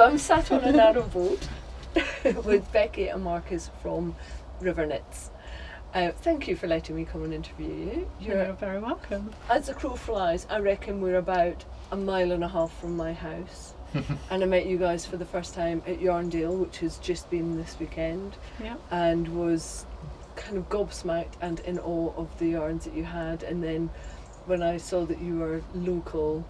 I'm sat on a narrow boat with Becci and Markus from RiverKnits. Thank you for letting me come and interview you. You're very welcome. As the crow flies, I reckon we're about 1.5 miles from my house. And I met you guys for the first time at Yarndale, which has just been this weekend. Yeah. And was kind of gobsmacked and in awe of the yarns that you had. And then when I saw that you were local,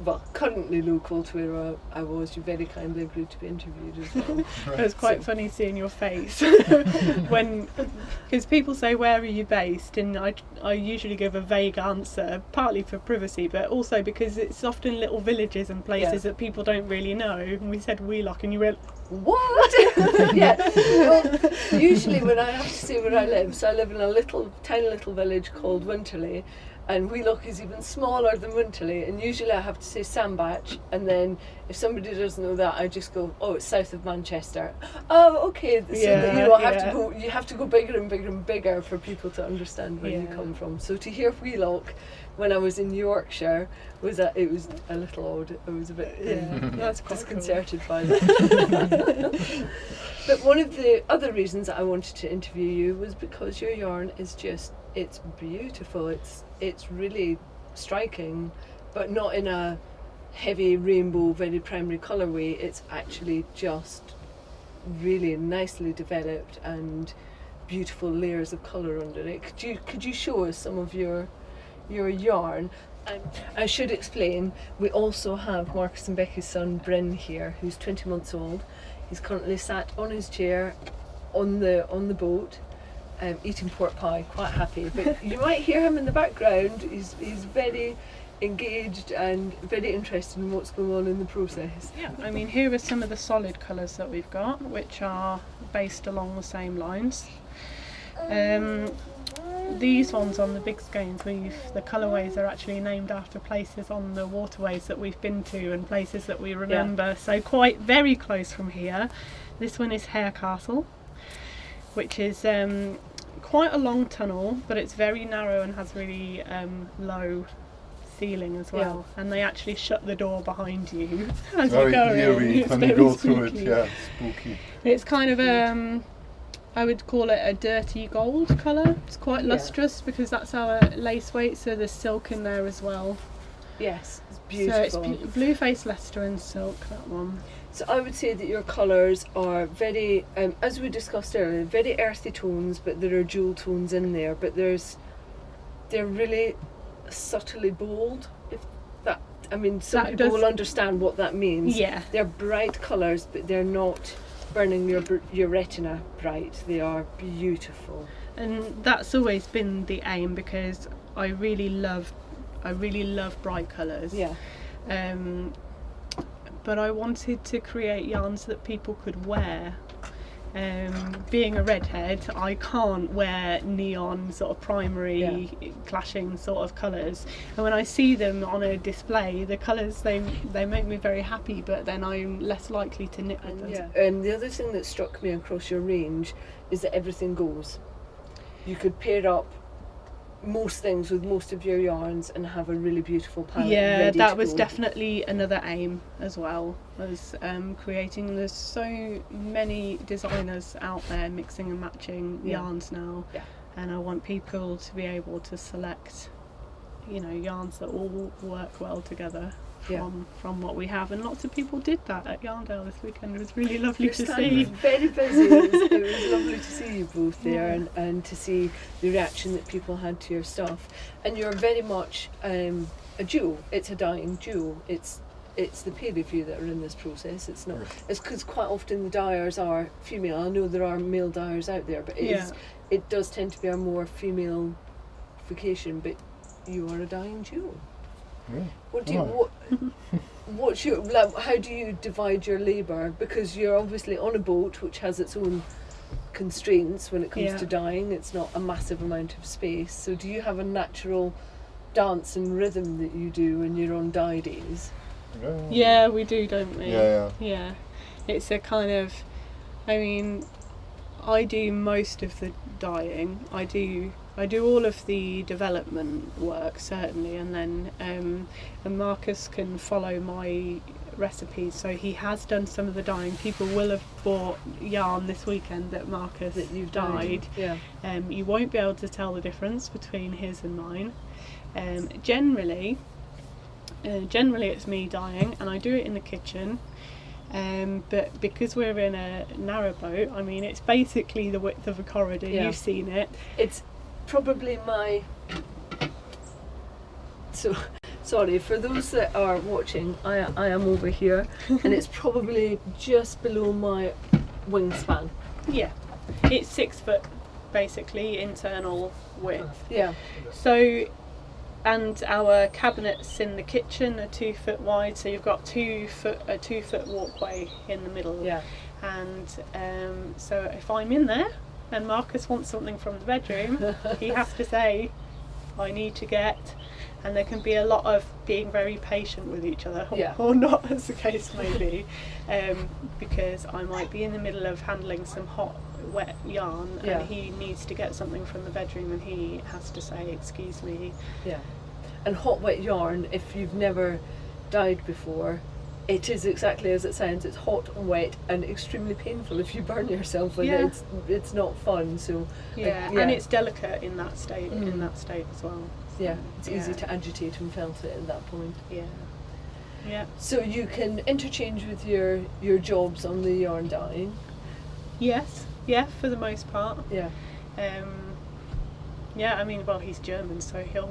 well, currently local to where I was, you very kindly agreed to be interviewed as well. Right. It was quite funny seeing your face because people say, where are you based? And I usually give a vague answer, partly for privacy, but also because it's often little villages and places that people don't really know. And we said Wheelock, and you went, what? Yeah. Well, usually when I have to say where I live, so I live in a tiny little village called Winterley, and Wheelock is even smaller than Winterley, and usually I have to say Sandbach, and then if somebody doesn't know that, I just go, oh, it's south of Manchester. Oh, okay. So that, you have to go bigger and bigger and bigger for people to understand where you come from. So to hear Wheelock when I was in Yorkshire it was a little odd. I was a bit that's disconcerted by that. But one of the other reasons that I wanted to interview you was because your yarn is it's beautiful. It's really striking, but not in a heavy rainbow, very primary colour way. It's actually just really nicely developed and beautiful layers of colour under it. Could you show us some of your yarn? I should explain, we also have Markus and Becci's son Bryn here, who's 20 months old. He's currently sat on his chair on the boat, eating pork pie, quite happy. But you might hear him in the background. He's very engaged and very interested in what's going on in the process. Yeah, I mean, here are some of the solid colours that we've got, which are based along the same lines. These ones on the big skeins, the colourways are actually named after places on the waterways that we've been to and places that we remember. So quite very close from here. This one is Hare Castle, which is quite a long tunnel, but it's very narrow and has really low ceiling as well. And they actually shut the door behind you as you go in. When you go through it, spooky. It's kind of I would call it a dirty gold colour. It's quite lustrous because that's our lace weight, so there's silk in there as well. Yes, it's beautiful. So it's blue face Leicester and silk, that one. So I would say that your colours are very, as we discussed earlier, very earthy tones, but there are jewel tones in there. But they're really subtly bold. Some people will understand what that means. Yeah. They're bright colours, but they're not burning your retina bright. They are beautiful. And that's always been the aim, because I really love bright colours. Yeah. But I wanted to create yarns that people could wear. Being a redhead, I can't wear neon sort of primary clashing sort of colours, and when I see them on a display, the colours they make me very happy, but then I'm less likely to knit with them. Yeah. And the other thing that struck me across your range is that everything goes. You could pair up most things with most of your yarns and have a really beautiful palette. Yeah, that was definitely another aim as well, was creating. There's so many designers out there mixing and matching yarns now, and I want people to be able to select, yarns that all work well together from what we have, and lots of people did that at Yarndale this weekend. It was really lovely to see. Very busy. It was lovely to see you both there, and to see the reaction that people had to your stuff. And you're very much a duo. It's a dying duo. It's the peer review that are in this process. It's not. It's because quite often the dyers are female. I know there are male dyers out there, but it does tend to be a more female vocation. But you are a dying duo. How do you divide your labour? Because you're obviously on a boat which has its own constraints when it comes to dyeing. It's not a massive amount of space. So do you have a natural dance and rhythm that you do when you're on dye days? Yeah, we do, don't we? Yeah. It's a kind of, I do most of the dyeing. I do all of the development work, certainly, and then and Markus can follow my recipes, so he has done some of the dyeing. People will have bought yarn this weekend that Markus That you've dyed. Yeah. You won't be able to tell the difference between his and mine. Generally it's me dyeing, and I do it in the kitchen. But because we're in a narrow boat, I mean, it's basically the width of a corridor. Yeah. You've seen it. It's probably my... So, sorry, for those that are watching, I am over here, and it's probably just below my wingspan. Yeah, it's 6 foot basically internal width. Yeah. So, and our cabinets in the kitchen are 2 foot wide, so you've got a 2 foot walkway in the middle. Yeah. And so if I'm in there and Markus wants something from the bedroom, he has to say, I need to get, and there can be a lot of being very patient with each other, Yeah. or not, as the case may be, because I might be in the middle of handling some hot, wet yarn, Yeah. and he needs to get something from the bedroom, and he has to say, excuse me. Yeah. And hot wet yarn, if you've never dyed before, it is exactly as it sounds. It's hot and wet and extremely painful if you burn yourself with Yeah. it. It's not fun. So Yeah, yeah. and it's delicate in that state. Mm. In that state as well. yeah, it's easy Yeah. to agitate and felt it at that point. Yeah. Yeah. So you can interchange with your jobs on the yarn dyeing. Yes. Yeah, for the most part. Yeah. Yeah, I mean, well, he's German, so he'll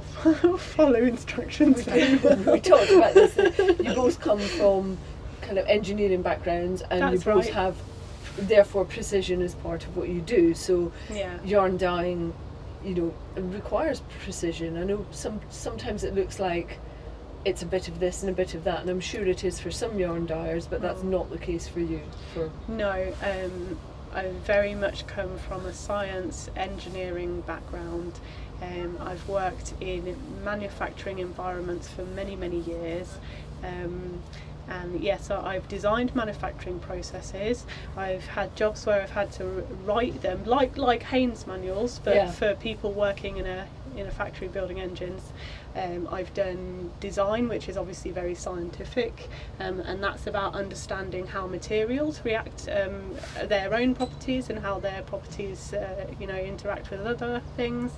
follow instructions. We talked about this. That you both come from kind of engineering backgrounds, and That's you both right. have, therefore, precision is part of what you do. So Yeah. yarn dyeing, you know, it requires precision. I know sometimes it looks like it's a bit of this and a bit of that, and I'm sure it is for some yarn dyers, but that's not the case for you. No, I very much come from a science engineering background. I've worked in manufacturing environments for many, many years. And yes, I've designed manufacturing processes. I've had jobs where I've had to write them, like Haynes manuals, but Yeah. for people working in a factory building engines. I've done design, which is obviously very scientific, and that's about understanding how materials react, their own properties, and how their properties, interact with other things.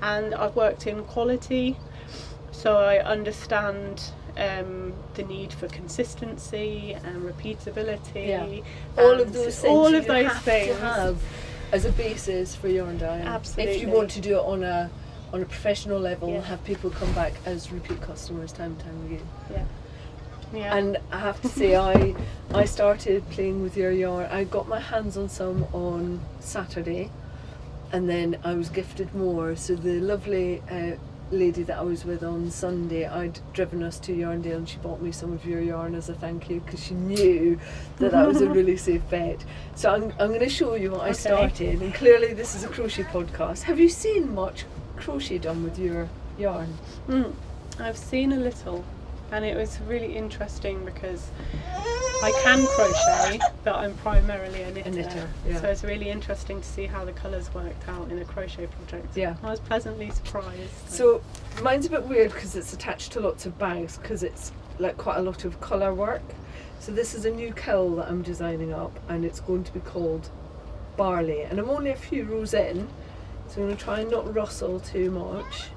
And I've worked in quality, so I understand the need for consistency and repeatability. Yeah. And All of those things. all of you those have things. to have as a basis for yarn dyeing. Absolutely. If you want to do it on a professional level, Yeah. have people come back as repeat customers time and time again. Yeah. And I have to say, I started playing with your yarn. I got my hands on some on Saturday, and then I was gifted more. So the lovely lady that I was with on Sunday, I'd driven us to Yarndale, and she bought me some of your yarn as a thank you, because she knew that was a really safe bet. So I'm going to show you what I started, and clearly this is a crochet podcast. Have you seen much crochet done with your yarn? I've seen a little, and it was really interesting because I can crochet, but I'm primarily a knitter. Yeah. So it's really interesting to see how the colours worked out in a crochet project. Yeah. I was pleasantly surprised. So mine's a bit weird because it's attached to lots of bags, because it's like quite a lot of colour work. So this is a new cowl that I'm designing up, and it's going to be called Barley, and I'm only a few rows in, so I'm going to try and not rustle too much.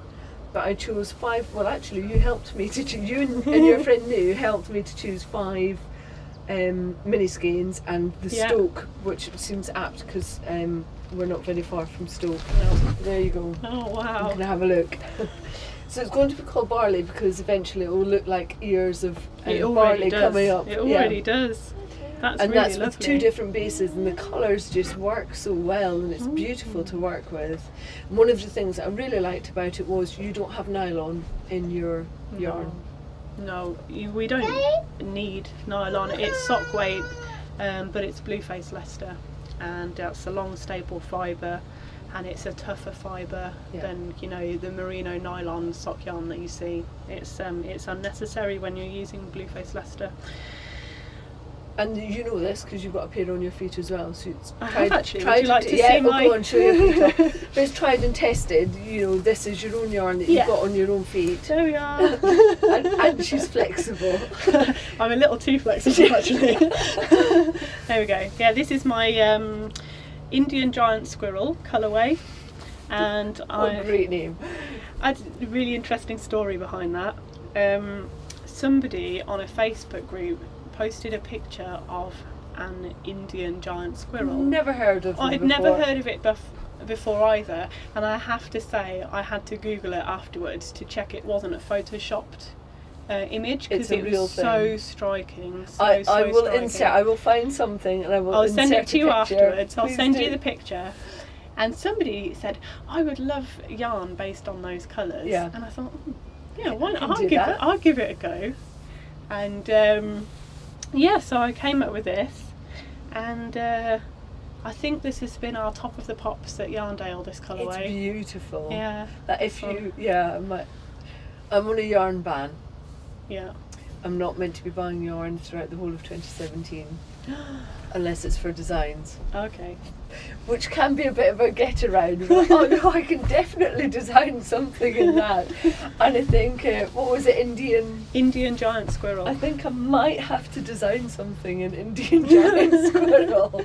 But I chose 5. Well, actually, you helped me to choose. You and your friend New helped me to choose 5 mini skeins and the Stoke, which seems apt because we're not very far from Stoke. There you go. Oh wow! I'm going to have a look. So it's going to be called Barley because eventually it will look like ears of barley coming up. It already does. That's and really that's lovely. with 2 different bases, and the colours just work so well, and it's beautiful to work with. And one of the things that I really liked about it was you don't have nylon in your yarn. No, we don't need nylon. It's sock weight, but it's blue face Leicester, and it's a long staple fibre, and it's a tougher fibre than the merino nylon sock yarn that you see. It's unnecessary when you're using blue face Leicester. and you know this because you've got a pair on your feet as well. So it's I have actually. Would you like to yeah, see my? go on, show your feet off. But it's tried and tested. You know, this is your own yarn that you've got on your own feet. There we are. and she's flexible. I'm a little too flexible actually. There we go. Yeah, this is my Indian giant squirrel colourway, and What a great name. I had a really interesting story behind that. Somebody on a Facebook group posted a picture of an Indian giant squirrel. Never heard of them I'd before. never heard of it before either, and I have to say I had to Google it afterwards to check it wasn't a photoshopped image, because it real was thing. so striking. I will striking. insert. I will find something and I will. I'll send it to you insert a picture. afterwards. I'll Please send do. you the picture. And somebody said, I would love yarn based on those colours. Yeah. And I thought, yeah, why not? can do that. I'll give it a go. And yeah, so I came up with this, and I think this has been our top of the pops at Yarndale, this colourway. It's beautiful. Yeah. That if you, I'm on a yarn ban. Yeah. I'm not meant to be buying yarn throughout the whole of 2017, unless it's for designs. Okay. Which can be a bit of a get around. Like, oh no, I can definitely design something in that. And I think, what was it, Indian giant squirrel. I think I might have to design something in Indian giant squirrel.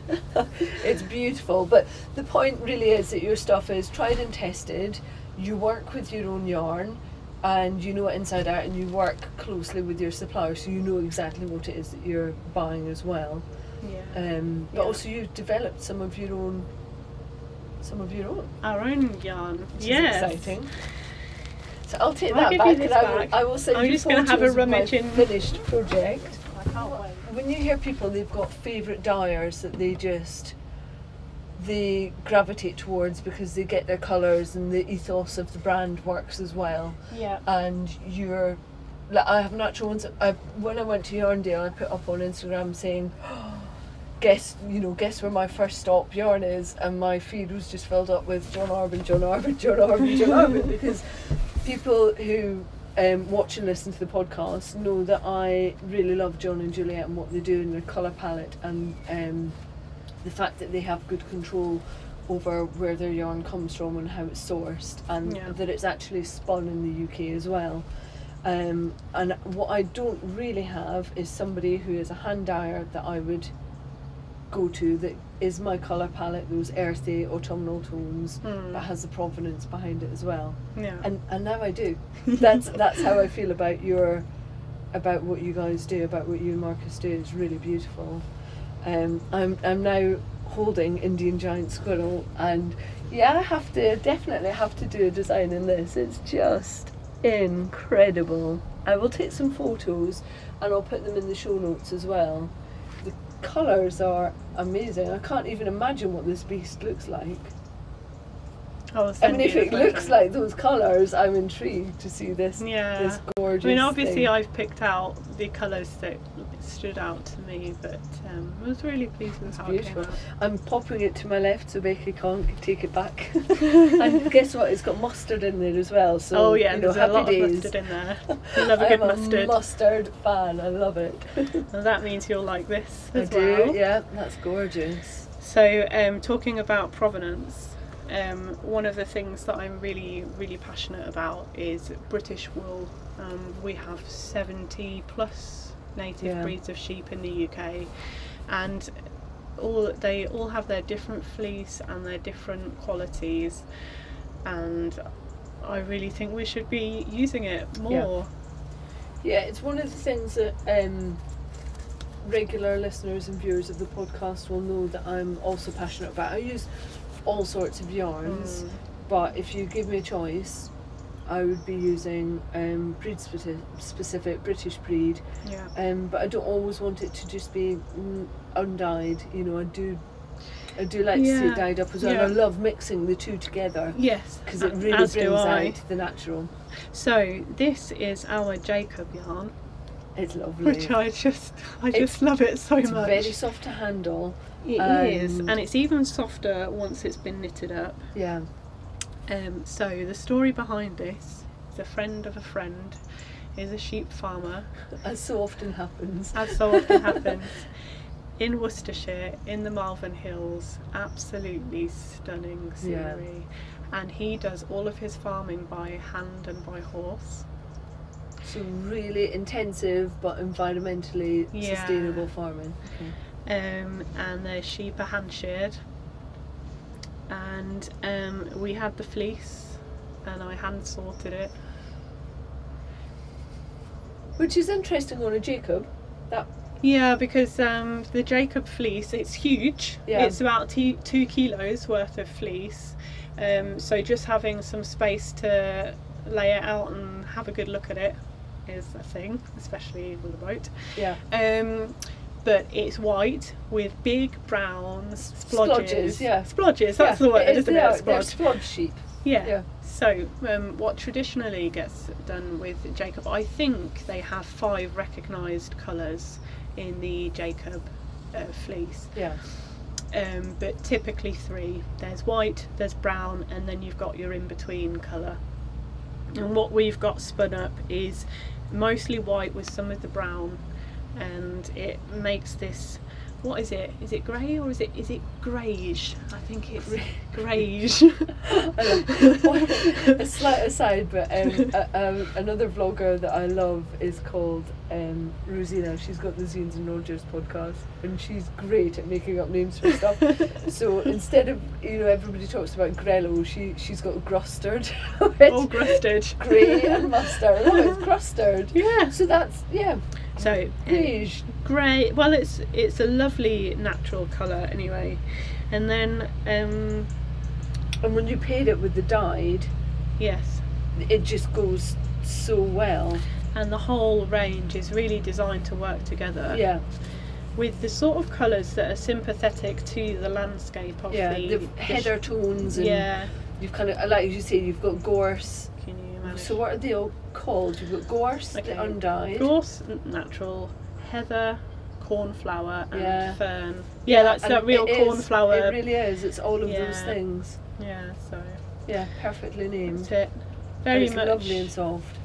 It's beautiful, but the point really is that your stuff is tried and tested. You work with your own yarn, and you know it inside out, and you work closely with your supplier, so you know exactly what it is that you're buying as well. Yeah. But also you've developed some of your own. Our own yarn. Which yes. is exciting. So I'll take I'll that give back, you this and back. I will send I'm you just gonna have a photos of my rummage in- finished project. I can't wait. When you hear people, they've got favourite dyers that they gravitate towards because they get their colours and the ethos of the brand works as well. Yeah. And you're, like, I have natural ones. When I went to Yarndale, I put up on Instagram saying, guess where my first stop yarn is, and my feed was just filled up with John Arbin, because people who watch and listen to the podcast know that I really love John and Juliet and what they do in their colour palette, and the fact that they have good control over where their yarn comes from and how it's sourced, and that it's actually spun in the UK as well. And what I don't really have is somebody who is a hand dyer that I would go to that is my colour palette, those earthy autumnal tones, that has the provenance behind it as well. Yeah. And now I do. That's how I feel about what you guys do, about what you and Marcus do. It's really beautiful. I'm now holding Indian giant squirrel, and I definitely have to do a design in this. It's just incredible. I will take some photos and I'll put them in the show notes as well. The colours are amazing. I can't even imagine what this beast looks like. I mean, if it looks like those colours, I'm intrigued to see this. Yeah. This gorgeous. I mean, obviously, thing. I've picked out the colours that stood out to me, but I was really pleased with how Beautiful. it came out. I'm popping it to my left so Becky can't take it back. And guess what? It's got mustard in there as well. So There's a happy lot days. of mustard in there. I love a good I'm mustard. a mustard fan. I love it. Well, that means you'll like this as I well. do. Yeah, that's gorgeous. So, talking about provenance, one of the things that I'm really, really passionate about is British wool. We have 70 plus native breeds of sheep in the UK, and they all have their different fleece and their different qualities, and I really think we should be using it more. Yeah, it's one of the things that regular listeners and viewers of the podcast will know that I'm also passionate about. I use all sorts of yarns, but if you give me a choice, I would be using breed specific British breed. Yeah. But I don't always want it to just be undyed. You know, I do like to see it dyed up as well. Yeah. And I love mixing the two together. Yes, Because it really as brings do I. out the natural. So this is our Jacob yarn, It's lovely. which I just love it so It's much. very soft to handle. It is, and it's even softer once it's been knitted up. Yeah. So the story behind this is a friend of a friend is a sheep farmer, as so often happens. In Worcestershire, in the Malvern Hills. Absolutely stunning scenery. And he does all of his farming by hand and by horse. So really intensive but environmentally sustainable farming. Okay. And the sheep are hand sheared. And we had the fleece, and I hand sorted it. Which is interesting on a Jacob. Yeah, because the Jacob fleece, it's huge. Yeah. It's about 2 kilos worth of fleece. So just having some space to lay it out and have a good look at it is a thing, especially with a boat. Yeah. But it's white with big brown splodges. Splodges, that's the word, isn't it? They're splodge sheep. Yeah. So what traditionally gets done with Jacob, I think they have 5 recognised colours in the Jacob fleece. Yeah. But typically 3. There's white, there's brown, and then you've got your in-between colour. And what we've got spun up is mostly white with some of the brown, and it makes this, what is it? Is it grey or is it greyish? I think it's greyish. A slight aside, but another vlogger that I love is called Rosina. She's got the Zines and Rogers podcast, and she's great at making up names for stuff. So instead of, everybody talks about grello, she's got grustard. Oh, grustard. Grey and mustard. Oh, it's grustard. Yeah. So that's, So greyish. Grey. Well, it's a lovely natural colour anyway, and then and when you pair it with the dyed, yes, it just goes so well. And the whole range is really designed to work together. Yeah. With the sort of colours that are sympathetic to the landscape of the heather tones, and you've kind of, like you say, you've got gorse. Can you imagine? So what are they all called? You've got gorse, the undyed. Gorse, natural, heather, cornflower, and fern. Yeah, that's that real cornflower. It really is. It's all of those things. Yeah, so. Yeah, perfectly named. That's it. Very much. Lovely and soft.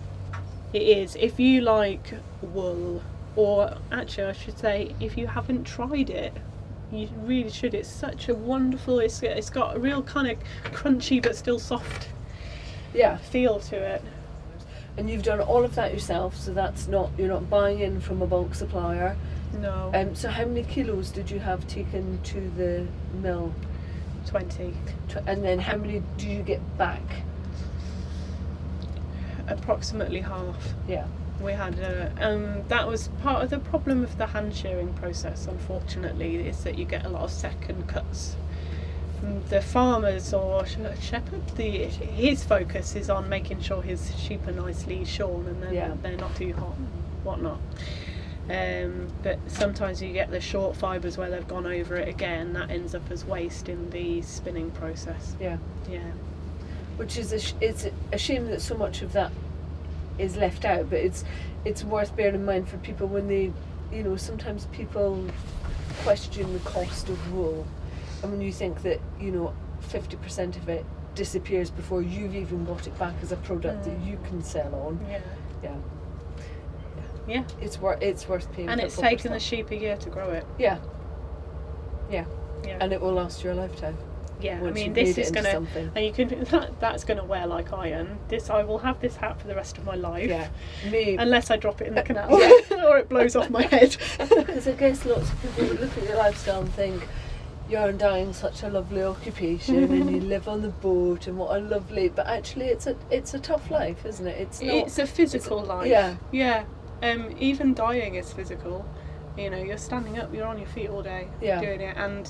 It is. If you like wool, or actually I should say, if you haven't tried it, you really should. It's such a wonderful, it's got a real kind of crunchy but still soft feel to it. And you've done all of that yourself, so that's not, you're not buying in from a bulk supplier. No. So how many kilos did you have taken to the mill? 20. And then how many do you get back? Approximately half. Yeah. We had that was part of the problem of the hand shearing process, unfortunately, is that you get a lot of second cuts. The farmers or shepherd, his focus is on making sure his sheep are nicely shorn and they're not too hot and whatnot. But sometimes you get the short fibres where they've gone over it again. That ends up as waste in the spinning process. Yeah. Which is it's a shame that so much of that is left out, but it's worth bearing in mind for people when they, sometimes people question the cost of wool, and when you think that 50% of it disappears before you've even got it back as a product that you can sell on. Yeah. It's worth paying. And for it's taken stuff. the sheep a year to grow it. Yeah. And it will last you a lifetime. Yeah, I once mean, you've this made it is into gonna, something. and you can that's gonna wear like iron. I will have this hat for the rest of my life. Yeah, me. Unless I drop it in the canal or it blows off my head. Because I guess lots of people would look at your lifestyle and think, yarn dyeing's such a lovely occupation, and you live on the boat, and what a lovely. But actually, it's a tough life, isn't it? It's a physical life. Yeah. Even dyeing is physical. You're standing up, you're on your feet all day doing it, and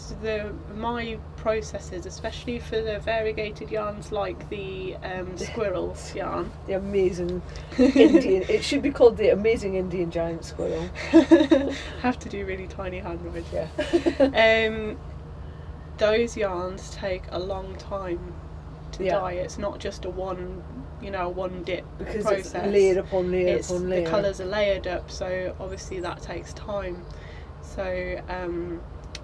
my processes, especially for the variegated yarns like the squirrel yarn. The amazing Indian, it should be called the amazing Indian giant squirrel. Have to do really tiny handwriting. Yeah. Those yarns take a long time to dye. It's not just a one dip because process. It's layer upon layer upon layer. The colours are layered up, so obviously that takes time. So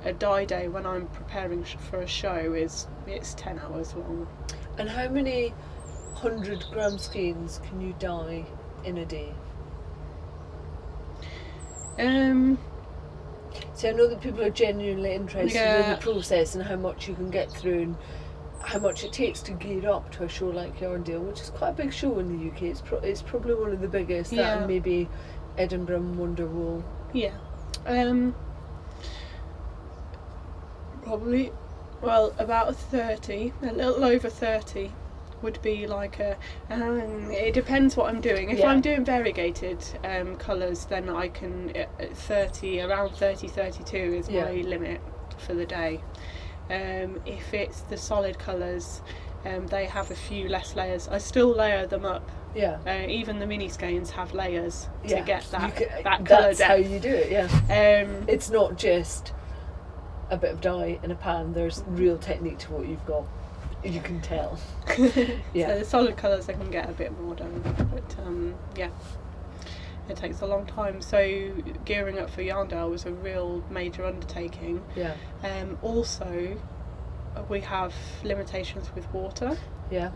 a dye day when I'm preparing for a show it's 10 hours long. And how many 100-gram skeins can you dye in a day? So I know that people are genuinely interested in Yeah. the process and how much you can get through and how much it takes to gear up to a show like Yarndale, which is quite a big show in the UK. It's probably one of the biggest. That Yeah. and maybe Edinburgh and Wonderwall. Yeah. Probably, well, about 30, a little over 30 would be like a, it depends what I'm doing. If Yeah. I'm doing variegated colours, then I can, 30, around 30, 32 is Yeah. my limit for the day. If it's the solid colours, they have a few less layers. I still layer them up. Yeah. Even the mini skeins have layers to Yeah. get that colour That's how depth. you do it, yeah. It's not just a bit of dye in a pan, there's real technique to what you've got. You can tell. Yeah. So the solid colours I can get a bit more done, but yeah, it takes a long time. So gearing up for Yarndale was a real major undertaking. Yeah. Also, we have limitations with water. Yeah.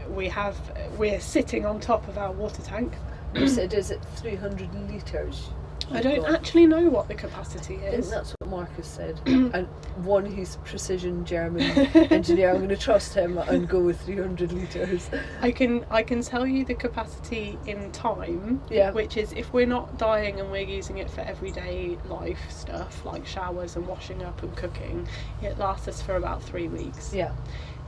We're sitting on top of our water tank. You said, is it 300 litres? I don't actually know what the capacity I think is. that's what Markus said. And one, he's precision German engineer. I'm going to trust him and go with 300 litres. I can tell you the capacity in time, Yeah. which is if we're not dyeing and we're using it for everyday life stuff like showers and washing up and cooking, it lasts us for about 3 weeks. Yeah.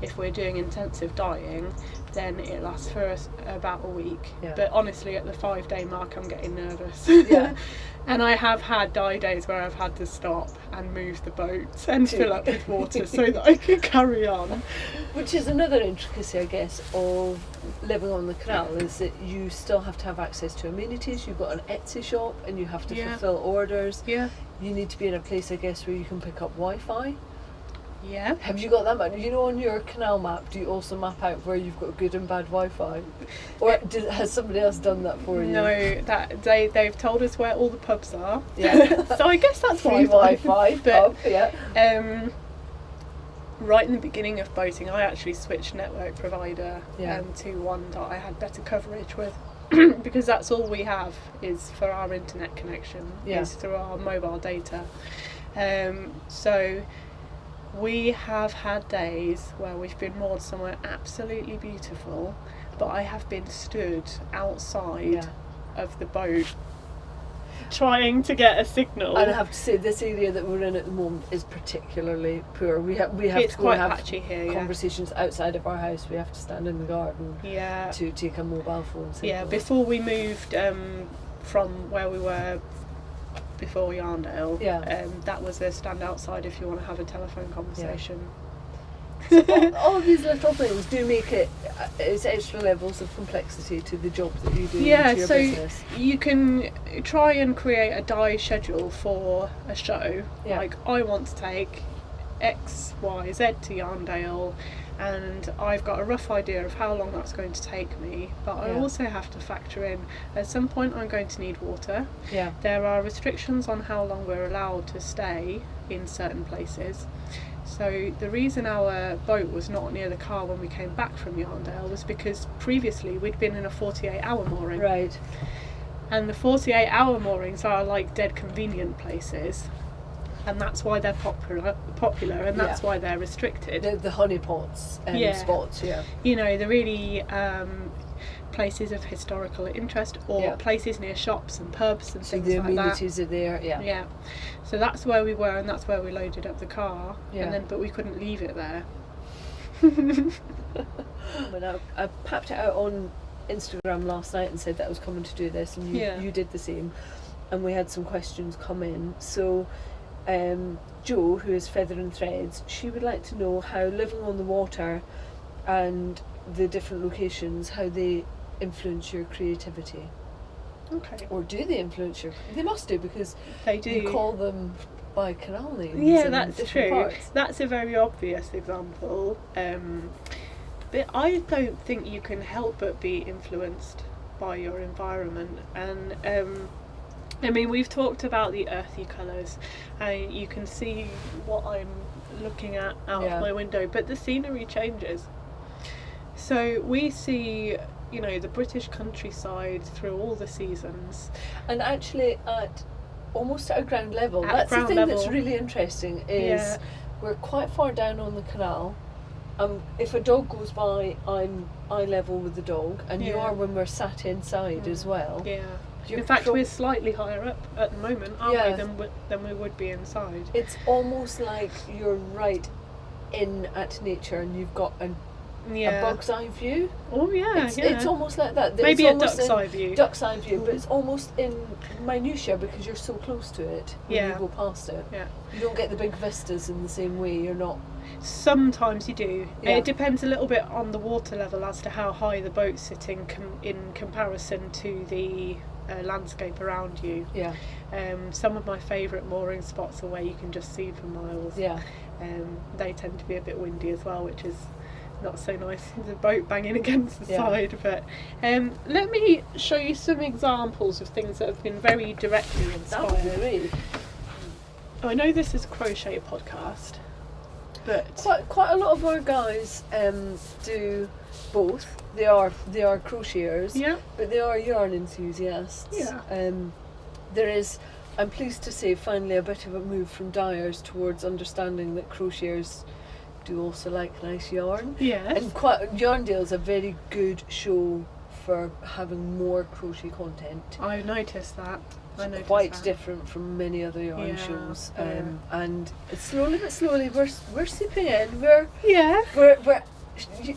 If we're doing intensive dyeing, then it lasts for us about a week. Yeah. But honestly, at the 5-day mark, I'm getting nervous. Yeah. And I have had dye days where I've had to stop and move the boat and fill up with water so that I can carry on. Which is another intricacy, I guess, of living on the canal, is that you still have to have access to amenities. You've got an Etsy shop and you have to Yeah. fulfil orders. Yeah. You need to be in a place, I guess, where you can pick up Wi-Fi. Yeah. Have you got that much? You know, on your canal map, do you also map out where you've got good and bad Wi-Fi? Or has somebody else done that for you? No, that they've told us where all the pubs are. Yeah. So I guess that's Free Wi-Fi, But pub, yeah. right in the beginning of boating, I actually switched network provider Yeah. to one that I had better coverage with. Because that's all we have is for our internet connection, Yeah. is through our mobile data. So we have had days where we've been moored somewhere absolutely beautiful, but I have been stood outside Yeah. of the boat trying to get a signal. And I have to say, this area that we're in at the moment is particularly poor. We have It's to go quite and have patchy here, yeah. conversations outside of our house. We have to stand in the garden Yeah. to take a mobile phone signal. Yeah, before we moved from where we were before Yarndale, Yeah. that was a stand outside if you want to have a telephone conversation. all these little things do make it's extra levels of complexity to the job that you do, Yeah, to your so business. you can try and create a dye schedule for a show. Yeah. Like, I want to take X, Y, Z to Yarndale, and I've got a rough idea of how long that's going to take me, but I Yeah. also have to factor in at some point I'm going to need water. Yeah. There are restrictions on how long we're allowed to stay in certain places. So the reason our boat was not near the car when we came back from Yarndale was because previously we'd been in a 48-hour mooring. Right. And the 48-hour moorings are like dead convenient places. And that's why they're popular, and that's Yeah. why they're restricted. The honeypots Yeah. spots, yeah. You know, the really places of historical interest, or Yeah. places near shops and pubs and So things the like that. amenities are there, yeah. Yeah, so that's where we were, and that's where we loaded up the car. Yeah. But we couldn't leave it there. When I papped it out on Instagram last night and said that I was coming to do this, and you did the same, and we had some questions come in. So Jo, who is Feather and Threads, she would like to know how living on the water and the different locations, how they influence your creativity. Okay. Or do they influence your... They must do, because They do. you call them by canal names. Yeah, in that's different true. parts. That's a very obvious example. But I don't think you can help but be influenced by your environment. And I mean, we've talked about the earthy colours, and you can see what I'm looking at out Yeah. of my window, but the scenery changes. So we see you know, the British countryside through all the seasons. And actually at almost at a ground level. At That's ground the thing level. that's really interesting is we're quite far down on the canal. If a dog goes by, I'm eye level with the dog, and you Yeah. are when we're sat inside as well. Yeah. You're In fact, pro- we're slightly higher up at the moment, aren't Yeah. we, than we would be inside. It's almost like you're right in at nature, and you've got a bug's eye view. Oh yeah, It's almost like that. Maybe It's a almost duck's in eye view. Duck's eye view, but it's almost in minutiae because you're so close to it when Yeah. you go past it. Yeah. You don't get the big vistas in the same way. You're not. Sometimes you do. Yeah. It depends a little bit on the water level as to how high the boat's sitting in comparison to the landscape around you. Yeah. Some of my favourite mooring spots are where you can just see for miles. Yeah. They tend to be a bit windy as well, which is not so nice. The boat banging against the Yeah. side. But let me show you some examples of things that have been very directly That would be inspired. great. I know this is a crochet podcast, but Quite a lot of our guys do both. They are crocheters, yeah, but they are yarn enthusiasts. Yeah. There is, I'm pleased to say, finally a bit of a move from dyers towards understanding that crocheters do also like nice yarn. yes, And Yarndale's a very good show for having more crochet content. I noticed that. Quite different from many other yarn Yeah, shows, yeah. and slowly but slowly we're seeping in. Yeah. We're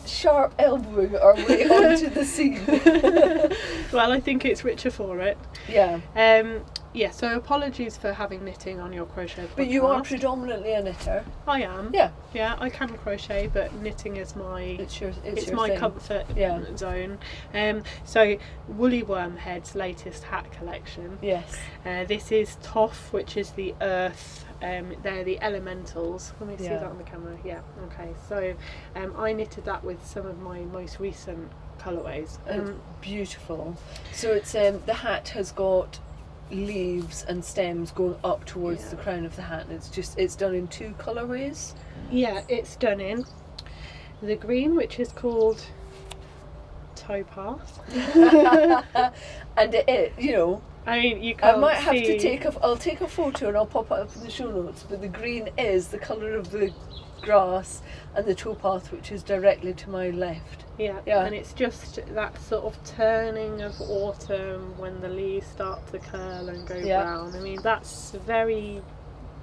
sharp elbowing our way onto the scene. Well, I think it's richer for it. Yeah, Yeah, so apologies for having knitting on your crochet podcast. but you are predominantly a knitter. I am. Yeah, Yeah, I can crochet, but knitting is my it's your my thing. comfort Yeah. zone. So Woolly Wormhead's latest hat collection. Yes. This is Toff, which is the earth. They're the elementals. Let me see Yeah. that on the camera. Yeah. Okay. So I knitted that with some of my most recent colourways. It's beautiful. So it's the hat has got leaves and stems going up towards Yeah. the crown of the hat, and it's done in 2 colourways. Yeah, it's done in the green, which is called Towpath. And I mean, you can't I might have see. to I'll take a photo and I'll pop it up in the show notes, but the green is the colour of the grass, and the towpath, which is directly to my left. Yeah, Yeah. and it's just that sort of turning of autumn when the leaves start to curl and go Yeah. brown. I mean, that's very,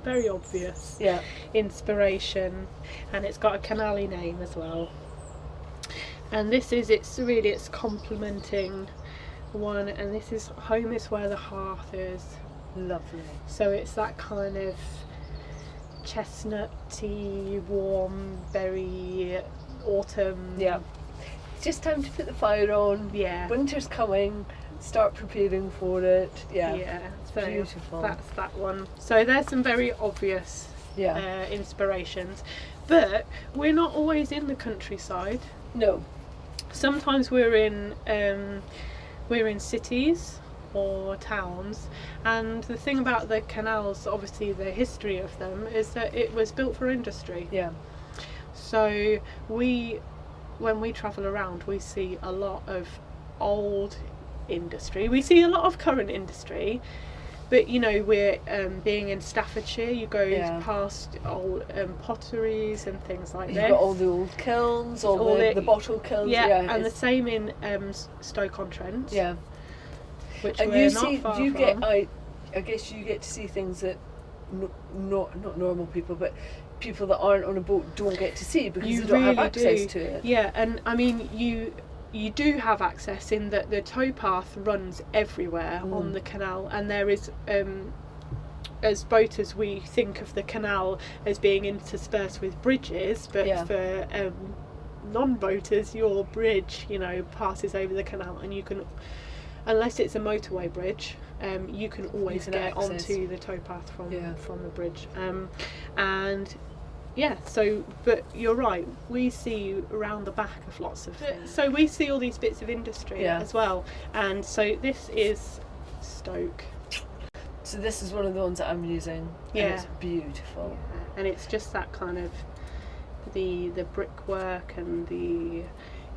very obvious Yeah. inspiration, and it's got a canally name as well. And it's complementing one, and this is home is where the hearth is. Lovely. So it's that kind of chestnutty, warm, berry, autumn. Yeah. It's just time to put the fire on. Yeah. Winter's coming. Start preparing for it. Yeah. Yeah. So Beautiful. that's that one. So there's some very obvious Yeah. inspirations, but we're not always in the countryside. No. Sometimes we're in cities or towns, and the thing about the canals, obviously the history of them, is that it was built for industry. Yeah. So when we travel around, we see a lot of old industry. We see a lot of current industry, but we're being in Staffordshire, you go Yeah. past old potteries and things like You've this. got all the old kilns, all the bottle kilns. Yeah, and the it's- same in Stoke-on-Trent. yeah. Which And we're you not see, far you from. get. I guess you get to see things that not normal people, but people that aren't on a boat don't get to see because You they don't have really access do. to it. Yeah, and I mean you do have access in that the towpath runs everywhere on the canal, and there is as boaters we think of the canal as being interspersed with bridges, but Yeah. for non-boaters, your bridge passes over the canal, and you can, unless it's a motorway bridge, you can always can get access. onto the towpath from Yeah. the bridge. And yeah, so, but you're right, we see around the back of lots of things. So we see all these bits of industry Yeah. as well. And so this is Stoke. So this is one of the ones that I'm using. Yeah. And it's beautiful. And it's just that kind of the brickwork and the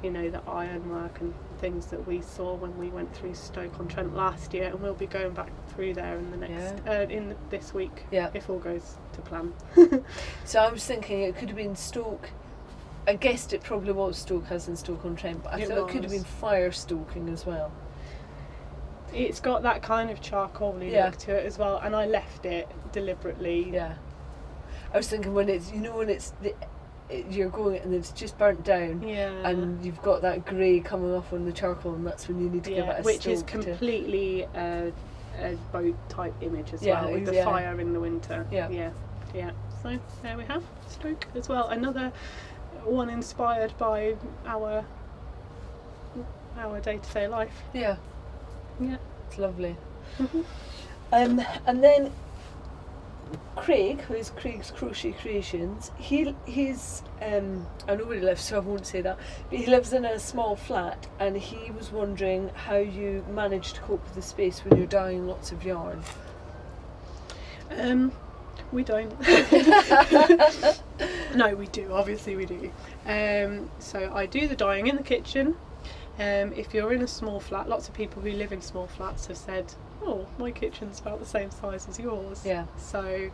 you know, the ironwork and things that we saw when we went through Stoke-on-Trent last year, and we'll be going back through there in the next this week, if all goes to plan. So I was thinking it could have been Stoke. I guessed it probably was Stoke as in Stoke-on-Trent, but I thought it could have been fire stoking as well. It's got that kind of charcoaly look to it as well, and I left it deliberately. Yeah. I was thinking when it's, you know, when it's you're going and it's just burnt down, and you've got that grey coming off on the charcoal, and that's when you need to give it a which is stoke completely a boat type image as well, with the fire in the winter. Yeah. So there we have Stoke as well. Another one inspired by our day-to-day life. Yeah, it's lovely. And then Craig, who is Craig's Crochet Creations, he's I know where he lives, so I won't say that, but he lives in a small flat, and he was wondering how you manage to cope with the space when you're dyeing lots of yarn. We don't. No, we do, obviously we do. So I do the dyeing in the kitchen. If you're in a small flat, lots of people who live in small flats have said, oh, my kitchen's about the same size as yours. So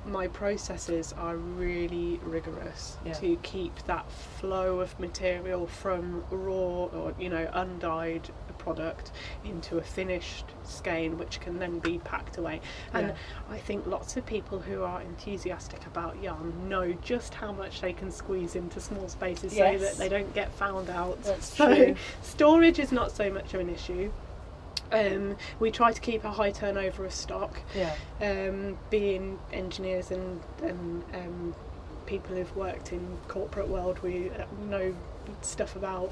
my processes are really rigorous to keep that flow of material from raw or undyed product into a finished skein, which can then be packed away. And I think lots of people who are enthusiastic about yarn know just how much they can squeeze into small spaces so that they don't get found out. That's true. Storage is not so much of an issue. We try to keep a high turnover of stock. Being engineers and people who've worked in corporate world, we know stuff about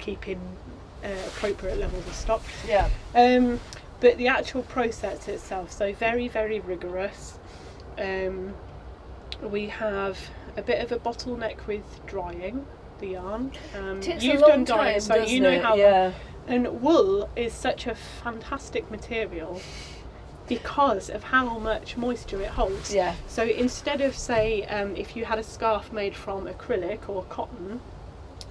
keeping appropriate levels of stock. But the actual process itself, so very, very rigorous. We have a bit of a bottleneck with drying the yarn. You've done dyeing, so you know how. And wool is such a fantastic material because of how much moisture it holds. So instead of, say, if you had a scarf made from acrylic or cotton,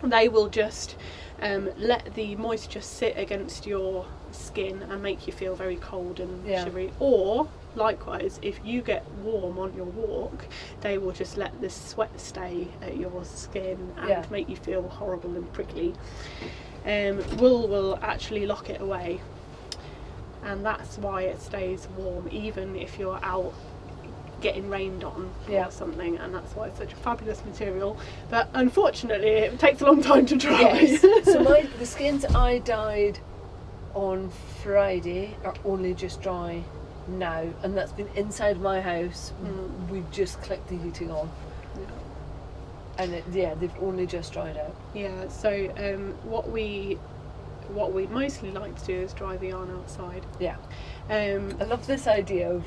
they will just let the moisture sit against your skin and make you feel very cold and shivery. Or likewise, if you get warm on your walk, they will just let the sweat stay at your skin and make you feel horrible and prickly. Wool will actually lock it away, and that's why it stays warm even if you're out getting rained on or something, and that's why it's such a fabulous material. But unfortunately it takes a long time to dry. So the skeins I dyed on Friday are only just dry now, and that's been inside my house. We've just clicked the heating on. And they've only just dried out. So what we mostly like to do is dry the yarn outside. I love this idea of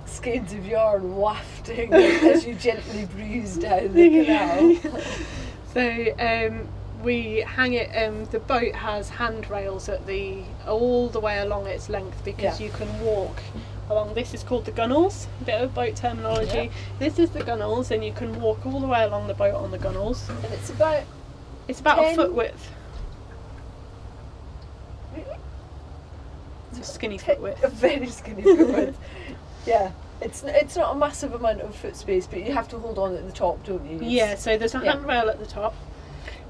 skeins of yarn wafting as you gently breeze down the canal. So we hang it. The boat has handrails all the way along its length, because you can walk along. This is called the gunnels, a bit of boat terminology. This is the gunnels, and you can walk all the way along the boat on the gunnels. And it's about a foot width. Really? It's a skinny foot width. A very skinny foot width. It's not a massive amount of foot space, but you have to hold on at the top, don't you? So there's a handrail at the top,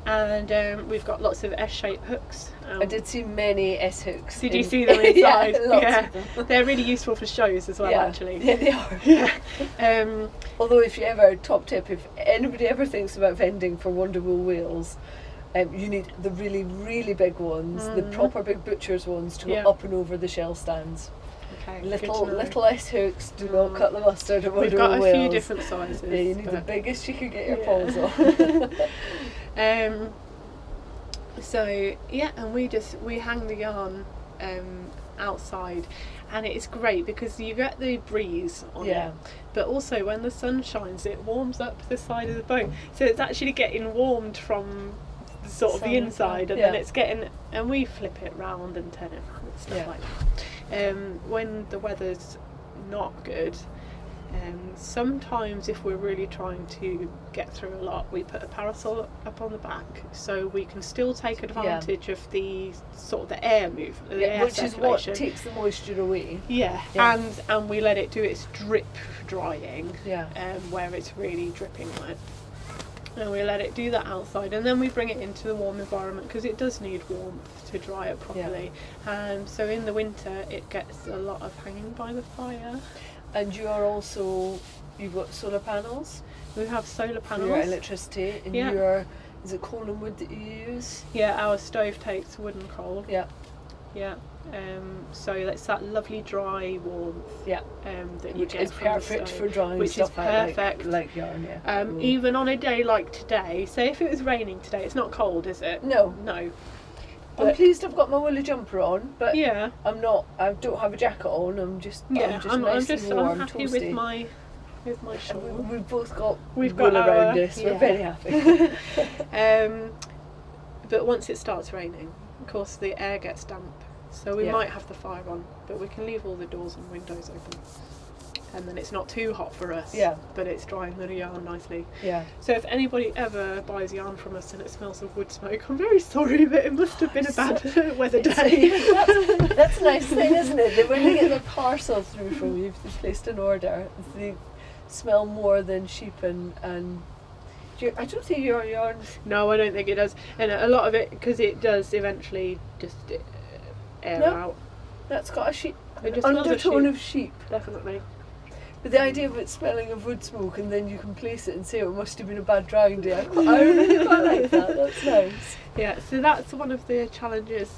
and we've got lots of S-shaped hooks. I did see many S-hooks. Did you see them inside? Lots of them. They're really useful for shows as well, actually. Yeah, they are. Although if top tip, if anybody ever thinks about vending for Wonder Wool Wales, you need the really, really big ones, the proper big butcher's ones, to go up and over the shell stands. Okay, little S-hooks do not cut the mustard at Wonder We've got Wool a Wales. few different sizes. You need the biggest you can get your paws on. And we hang the yarn outside, and it's great because you get the breeze on it, but also when the sun shines it warms up the side of the boat, so it's actually getting warmed from sort of the inside, and then it's getting, and we flip it round and turn it around and stuff like that. When the weather's not good, Sometimes if we're really trying to get through a lot, we put a parasol up on the back so we can still take advantage of the sort of the air movement, the air which is what takes the moisture away. Yeah. And we let it do its drip drying, where it's really dripping wet. And we let it do that outside, and then we bring it into the warm environment because it does need warmth to dry it properly. So in the winter it gets a lot of hanging by the fire. And you've got solar panels? We have solar panels. For your electricity, and is it coal and wood that you use? Yeah, our stove takes wood and coal. Yeah. Yeah. So that's that lovely dry warmth. Yeah. That which you get is perfect for drying which stuff is perfect. like yarn. Yeah. Even on a day like today, say if it was raining today, it's not cold, is it? No. I'm pleased I've got my woolly jumper on, but I'm not. I don't have a jacket on. I'm just nice and warm, I'm happy toasty. with my shawl. We've both got wool around us. We're very happy. But once it starts raining, of course the air gets damp, so we might have the fire on, but we can leave all the doors and windows open. And then it's not too hot for us, but it's drying the yarn nicely. Yeah. So if anybody ever buys yarn from us and it smells of wood smoke, I'm very sorry, but it must have been a bad weather day. That's a nice thing, isn't it? That when they get the parcel through from you, if they've placed an order, they smell more than sheep and I don't think your yarn. No, I don't think it does, and a lot of it, because it does eventually just air out. That's got an undertone of sheep. Definitely. But the idea of it smelling of wood smoke and then you can place it and say it must have been a bad drying day, I really quite like that. That's nice. Yeah, so that's one of the challenges.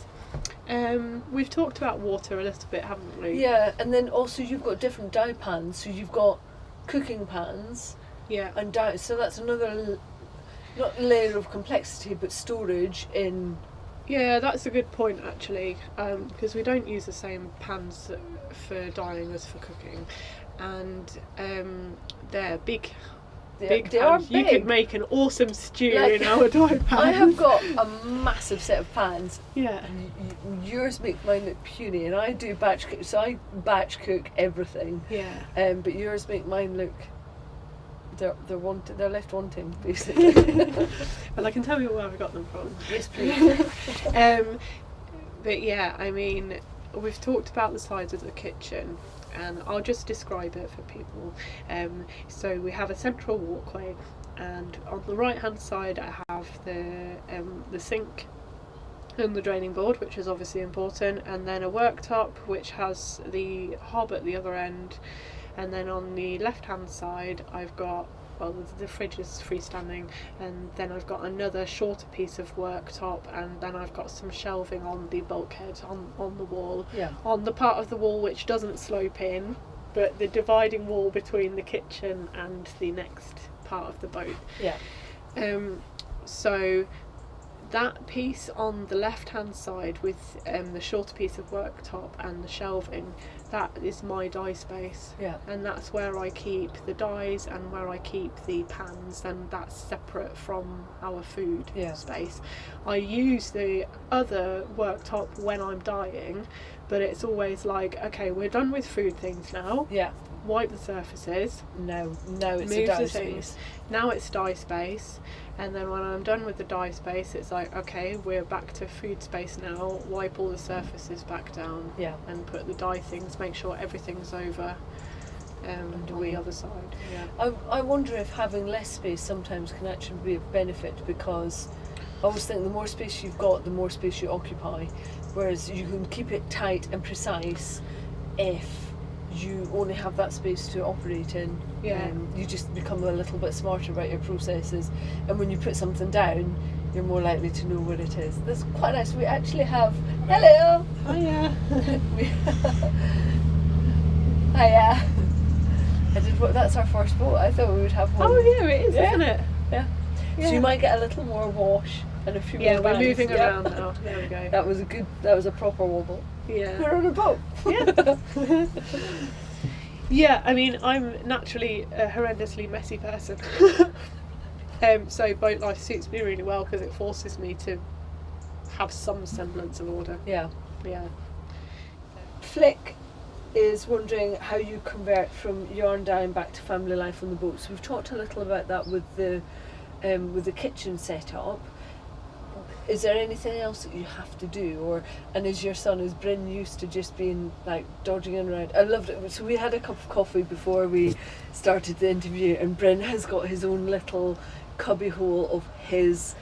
We've talked about water a little bit, haven't we? Yeah, and then also you've got different dye pans. So you've got cooking pans. Yeah. And dye. So that's another not layer of complexity, but storage in. Yeah, that's a good point actually, because we don't use the same pans for dyeing as for cooking. And they're big pans. Are big. You could make an awesome stew in our dye pans. I have got a massive set of pans. Yeah. Yours make mine look puny, and I do batch cook, so I batch cook everything. Yeah. But yours make mine look. They're left wanting, basically. Well, I can tell you where I got them from. Yes, please. But yeah, I mean, we've talked about the sides of the kitchen, and I'll just describe it for people. So we have a central walkway, and on the right hand side I have the sink and the draining board, which is obviously important, and then a worktop which has the hob at the other end, and then on the left hand side I've got, well, the fridge is freestanding, and then I've got another shorter piece of worktop, and then I've got some shelving on the bulkhead on the wall, on the part of the wall which doesn't slope in, but the dividing wall between the kitchen and the next part of the boat. So that piece on the left hand side with the shorter piece of worktop and the shelving, that is my dye space, and that's where I keep the dyes and where I keep the pans, and that's separate from our food space. I use the other worktop when I'm dyeing, but it's always like, okay, we're done with food things now, wipe the surfaces, no it's a dye space. Now it's dye space, and then when I'm done with the dye space, it's like, okay, we're back to food space now, wipe all the surfaces back down, and put the dye things, make sure everything's over on the other side. I wonder if having less space sometimes can actually be of benefit, because I always think the more space you've got, the more space you occupy, whereas you can keep it tight and precise if you only have that space to operate in. You just become a little bit smarter about your processes, and when you put something down, you're more likely to know where it is. That's quite nice. We actually have hello. Hiya. Hiya. That's our first boat. I thought we would have one. Oh yeah, it is, isn't it? Yeah. So you might get a little more wash and a few more we're bangs. moving around now. There we go. That was a proper wobble. Yeah. We're on a boat. Yeah, I mean, I'm naturally a horrendously messy person. So boat life suits me really well because it forces me to have some semblance of order. Yeah. Yeah. Flick is wondering how you convert from yarn dyeing back to family life on the boat. So we've talked a little about that with the kitchen setup. Is there anything else that you have to do, and is your son, is Bryn used to just being like dodging in around? I loved it. So we had a cup of coffee before we started the interview, and Bryn has got his own little cubby hole of his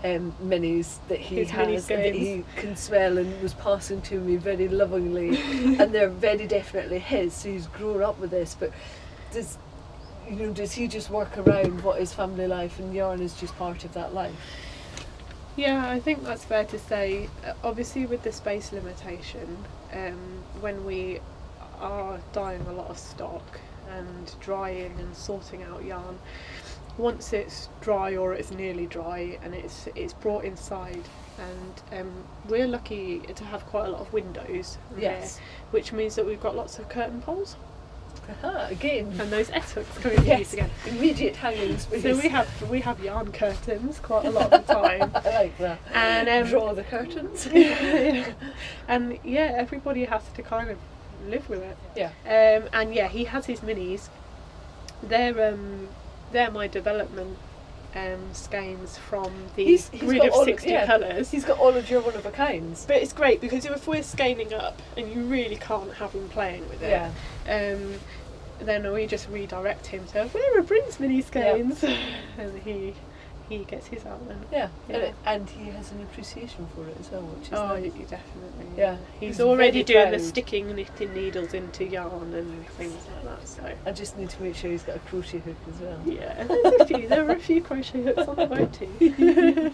minis that he can smell, and was passing to me very lovingly, and they're very definitely his. So he's grown up with this, but does he just work around what is family life, and yarn is just part of that life? Yeah, I think that's fair to say. Obviously with the space limitation, when we are dyeing a lot of stock and drying and sorting out yarn, once it's dry or it's nearly dry and it's brought inside, and we're lucky to have quite a lot of windows here, which means that we've got lots of curtain poles. Again, and those S-hooks coming to use again. Immediate hanging space. So we have yarn curtains quite a lot of the time. I like that. And draw the curtains. And yeah, everybody has to kind of live with it. Yeah. And yeah, he has his minis. They're my development skeins from the grid of 60 colours. He's got all of your one-of-a-kinds. But it's great because if we're scaling up and you really can't have him playing with it, then we just redirect him to, where are Bryn's mini skeins? And he gets his out then. Yeah. And he has an appreciation for it as well, which is nice. Definitely. Yeah. He's already doing the sticking knitting needles into yarn and things like that. So I just need to make sure he's got a crochet hook as well. Yeah, there are a few crochet hooks on the boat too.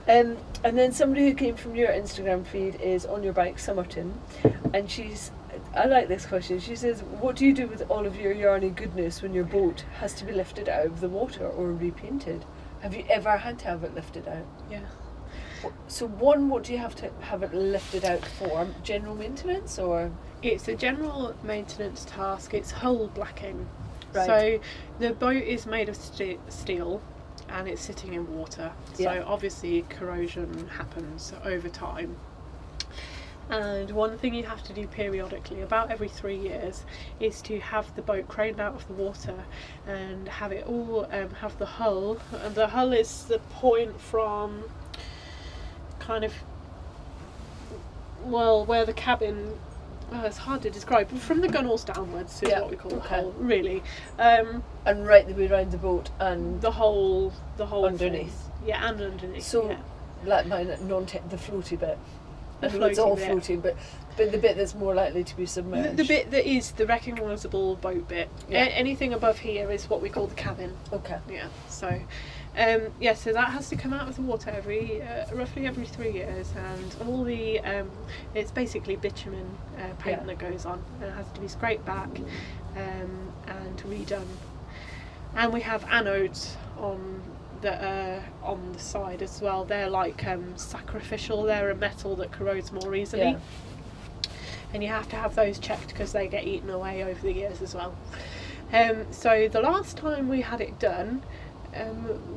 And then somebody who came from your Instagram feed is On Your Bike Somerton, and I like this question. She says, what do you do with all of your yarny goodness when your boat has to be lifted out of the water or repainted? Have you ever had to have it lifted out? Yeah. So what do you have to have it lifted out for? General maintenance, or? It's a general maintenance task. It's hull blacking. Right. So the boat is made of steel and it's sitting in water. So obviously corrosion happens over time. And one thing you have to do periodically, about every 3 years, is to have the boat craned out of the water and have it all, have the hull. And the hull is the point from kind of, where the cabin, it's hard to describe, but from the gunwales downwards is what we call the hull, really. And right the way around the boat and the whole underneath. Thing. Yeah, and underneath. So, like mine, the floaty bit. It's all floating, but the bit that's more likely to be submerged. The bit that is the recognisable boat bit. Anything above here is what we call the cabin. Okay. Yeah. So, so that has to come out of the water roughly every 3 years, and all the it's basically bitumen paint that goes on, and it has to be scraped back and redone. And we have anodes that are on the side as well. They're like sacrificial. They're a metal that corrodes more easily, and you have to have those checked because they get eaten away over the years as well. So the last time we had it done,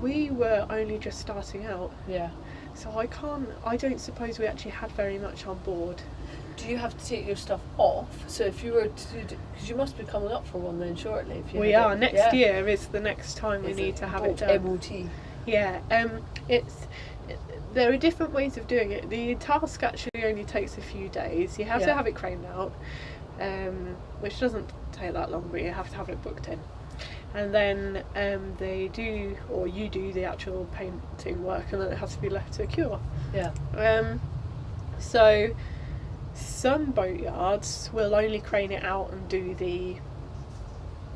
we were only just starting out. Yeah. So I don't suppose we actually had very much on board. Do you have to take your stuff off? So if you were to, because you must be coming up for one then shortly. If you we are. Next year is the next time we need to have it done. MOT. Yeah. There are different ways of doing it. The task actually only takes a few days. You have to have it craned out, which doesn't take that long, but you have to have it booked in. And then you do the actual painting work, and then it has to be left to cure. Yeah. So some boatyards will only crane it out and do the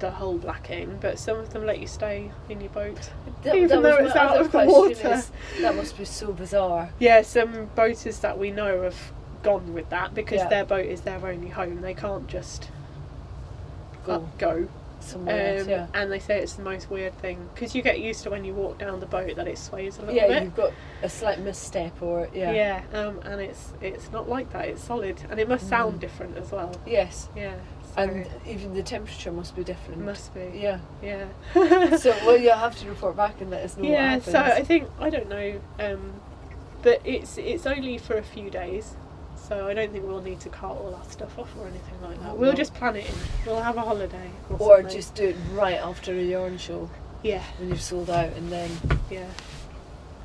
hull blacking, but some of them let you stay in your boat even though it's out of the water. That must be so bizarre. Yeah, some boaters that we know have gone with that because their boat is their only home. They can't just go somewhere else. And they say it's the most weird thing because you get used to when you walk down the boat that it sways a little bit. Yeah, you've got a slight misstep and it's not like that. It's solid, and it must sound different as well. Yes. Yeah. And even the temperature must be different. Must be. Yeah. Yeah. So you'll have to report back and let us know what happens. So I don't know, but it's only for a few days. So I don't think we'll need to cart all our stuff off or anything like that. Oh, We'll no. just plan it in. We'll have a holiday. Or something. just do it right after a yarn show Yeah, when you've sold out, and then yeah.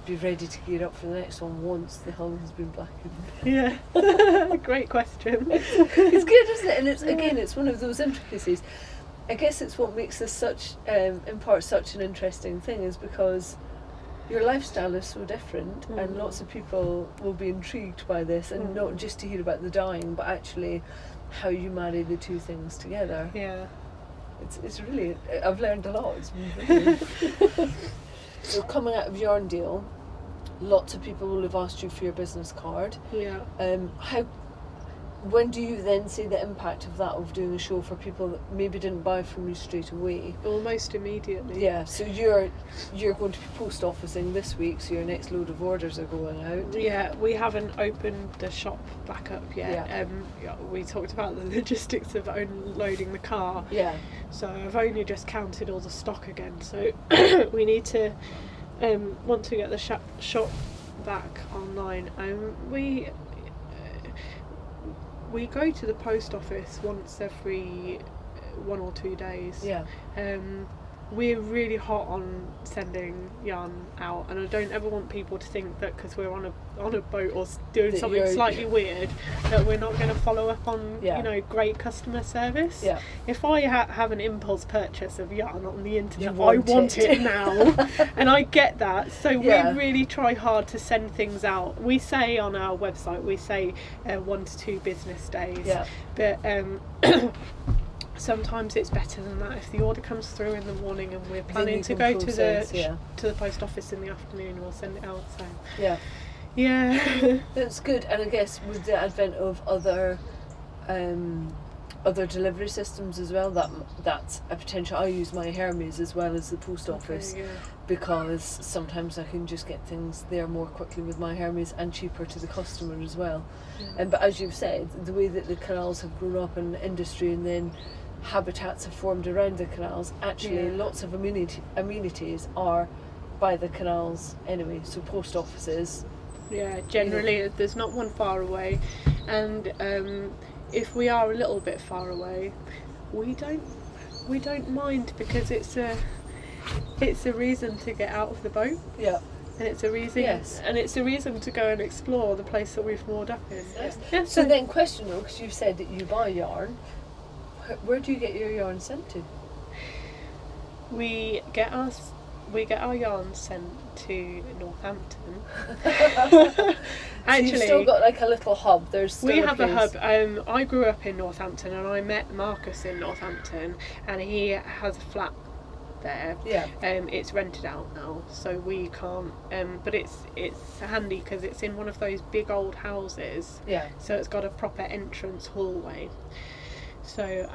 be ready to gear up for the next one once the hull has been blackened. Yeah. Great question. It's good, isn't it? And it's again, it's one of those intricacies. I guess it's what makes this such, in part, such an interesting thing, is because your lifestyle is so different, and lots of people will be intrigued by this, and not just to hear about the dyeing, but actually how you marry the two things together. Yeah. It's really, I've learned a lot. It's been brilliant. So coming out of Yarn Deal, lots of people will have asked you for your business card. Yeah. When do you then see the impact of that, of doing a show for people that maybe didn't buy from you straight away? Almost immediately. Yeah, so you're going to be post officing this week, so your next load of orders are going out. Yeah, we haven't opened the shop back up yet. Yeah. We talked about the logistics of unloading the car. Yeah. So I've only just counted all the stock again. So we need to, want to get the shop back online. We go to the post office once every 1 or 2 days. Yeah. We're really hot on sending yarn out, and I don't ever want people to think that because we're on a boat or doing That something you're- slightly weird that we're not going to follow up on Yeah. great customer service. Yeah. If I have an impulse purchase of yarn on the internet, want I want it. it now, and I get that. So Yeah. we really try hard to send things out. We say on our website, 1 to 2 business days. Yeah. But sometimes it's better than that. If the order comes through in the morning and we're planning you to can go process, to the post office in the afternoon, we'll send it out. So Yeah. yeah. That's good, and I guess with the advent of other delivery systems as well, that's a potential. I use my Hermes as well as the post office, Okay, yeah. because sometimes I can just get things there more quickly with my Hermes and cheaper to the customer as well. But as you've said, the way that the canals have grown up in the industry, and then habitats have formed around the canals, actually Yeah. lots of amenities are by the canals anyway, so post offices. Yeah, generally there's not one far away, and if we are a little bit far away, we don't mind, because it's a reason to get out of the boat, Yeah. and it's a reason Yes. to go and explore the place that we've moored up in. Yes. Yeah, So then, question though, because you said that you buy yarn, where do you get your yarn sent to? we get our yarn sent to Northampton. So Actually, you've still got like a little hub. There's still we have a place. hub. I grew up in Northampton, and I met Markus in Northampton, and he has a flat there. Yeah. It's rented out now, so we can't. But it's handy because it's in one of those big old houses. Yeah. So it's got a proper entrance hallway. So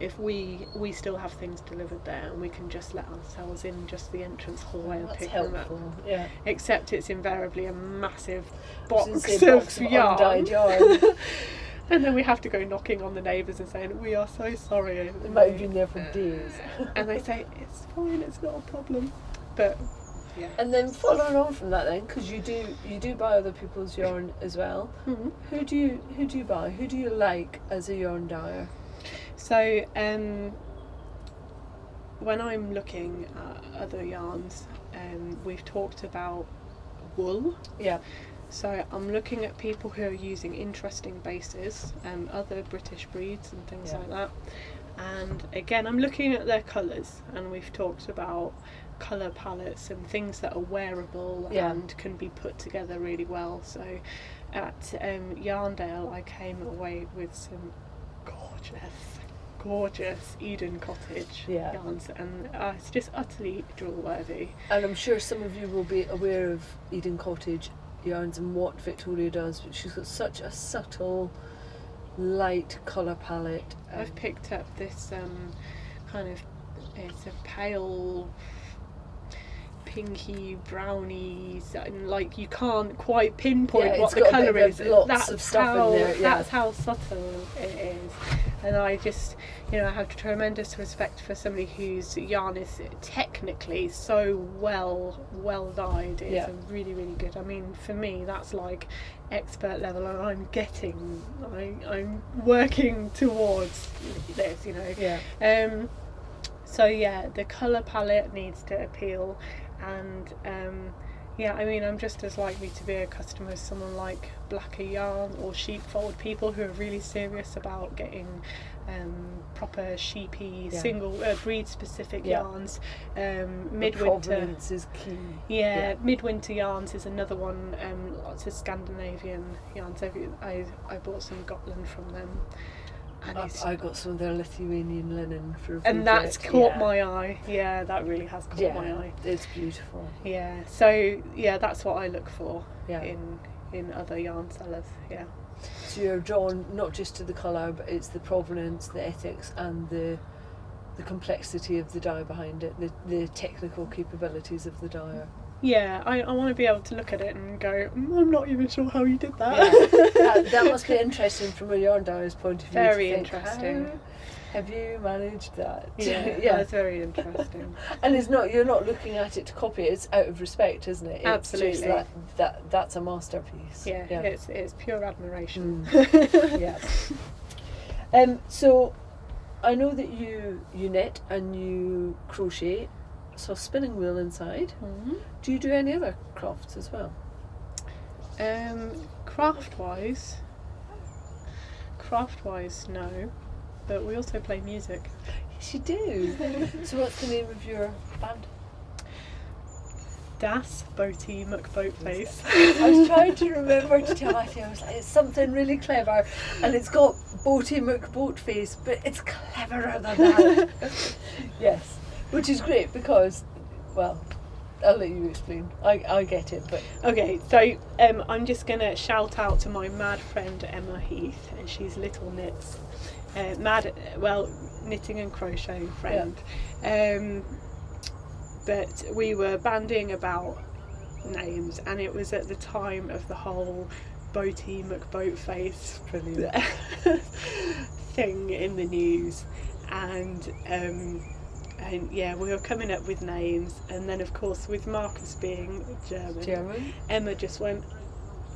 if we still have things delivered there, and we can just let ourselves in just the entrance hallway and That's pick them helpful. up. Yeah. Except it's invariably a massive I was box gonna say, box of of yarn. undyed yarn. And then we have to go knocking on the neighbours and saying, "We are so sorry." It might have been there for days. And they say, "It's fine, it's not a problem." But yeah. And then following on from that, then, because you do buy other people's yarn as well. Mhm. Who do you buy? Who do you like as a yarn dyer? So when I'm looking at other yarns, we've talked about wool. Yeah. So I'm looking at people who are using interesting bases, other British breeds and things Yeah. like that. And again, I'm looking at their colours, and we've talked about colour palettes and things that are wearable Yeah. and can be put together really well. So at Yarndale, I came away with some gorgeous Eden Cottage Yeah. yarns, and it's just utterly jewel worthy. And I'm sure some of you will be aware of Eden Cottage yarns and what Victoria does, but she's got such a subtle, light colour palette. I've picked up this kind of, it's a pale pinky brownies, and like you can't quite pinpoint what it's the got a colour bit is. of lots That's of stuff how in there. Yeah. that's how subtle it is. And I just, I have tremendous respect for somebody whose yarn is technically so well dyed. It's really, really good. I mean, for me, that's like expert level, and I'm working towards this, So yeah, the colour palette needs to appeal, and I mean, I'm just as likely to be a customer as someone like Blacker Yarn or Sheepfold, people who are really serious about getting proper sheepy single breed specific yarns. Midwinter provenance is key. Midwinter yarns is another one. Lots of Scandinavian yarns. I bought some Gotland from them. And I got some of their Lithuanian linen for a project. And that's caught my eye. Yeah, that really has caught my eye. It's beautiful. Yeah, so that's what I look for in other yarn sellers. Yeah. So you're drawn not just to the colour, but it's the provenance, the ethics, and the complexity of the dye behind it, the technical capabilities of the dyer. Yeah, I want to be able to look at it and go, I'm not even sure how you did that. Yeah. that must be interesting from a yarn dyer's point of view. Very to think, interesting. How have you managed that? Yeah, that's very interesting. And you're not looking at it to copy it, it's out of respect, isn't it? It's absolutely. Just that's a masterpiece. Yeah. It's pure admiration. So I know that you knit and you crochet. So spinning wheel inside. Mm-hmm. Do you do any other crafts as well? Craft-wise, no. But we also play music. Yes, you do. So what's the name of your band? Das Boaty McBoatface. I was trying to remember to tell Matthew, I was like, it's something really clever, and it's got Boaty McBoatface, but it's cleverer than that. Yes. Which is great because, well, I'll let you explain. I get it, but... Okay, so I'm just going to shout out to my mad friend Emma Heath, and she's Little Knits. Knitting and crochet friend. Yeah. But we were banding about names, and it was at the time of the whole Boaty McBoatface thing in the news, and we were coming up with names, and then of course with Markus being German, Emma just went,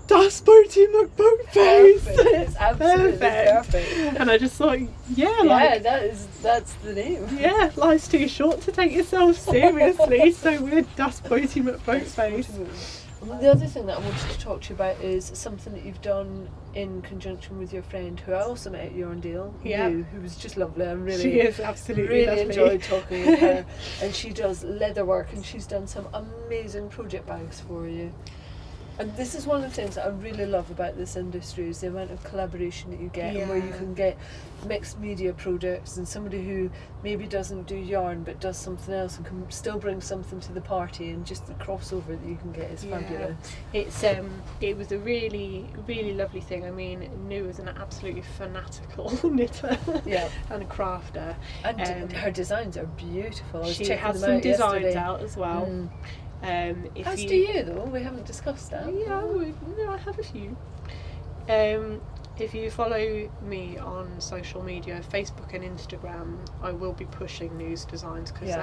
Das Boaty McBoatface. It's absolutely perfect. And I just thought, that's the name. Yeah, life's too short to take yourself seriously, so we're Das Boaty McBoatface. The other thing that I wanted to talk to you about is something that you've done in conjunction with your friend who I also met at Yarndale, who was just lovely. She is absolutely lovely. Enjoyed talking with her. And she does leather work, and she's done some amazing project bags for you. And this is one of the things that I really love about this industry, is the amount of collaboration that you get, and where you can get mixed media products, and somebody who maybe doesn't do yarn but does something else and can still bring something to the party, and just the crossover that you can get is fabulous. It was a really, really lovely thing. I mean, Nu is an absolutely fanatical knitter and a crafter. And her designs are beautiful. I was she checking has them some out designs yesterday. out as well. As do you, though. We haven't discussed that. Yeah, I have a few. If you follow me on social media, Facebook and Instagram, I will be pushing Nu's designs, because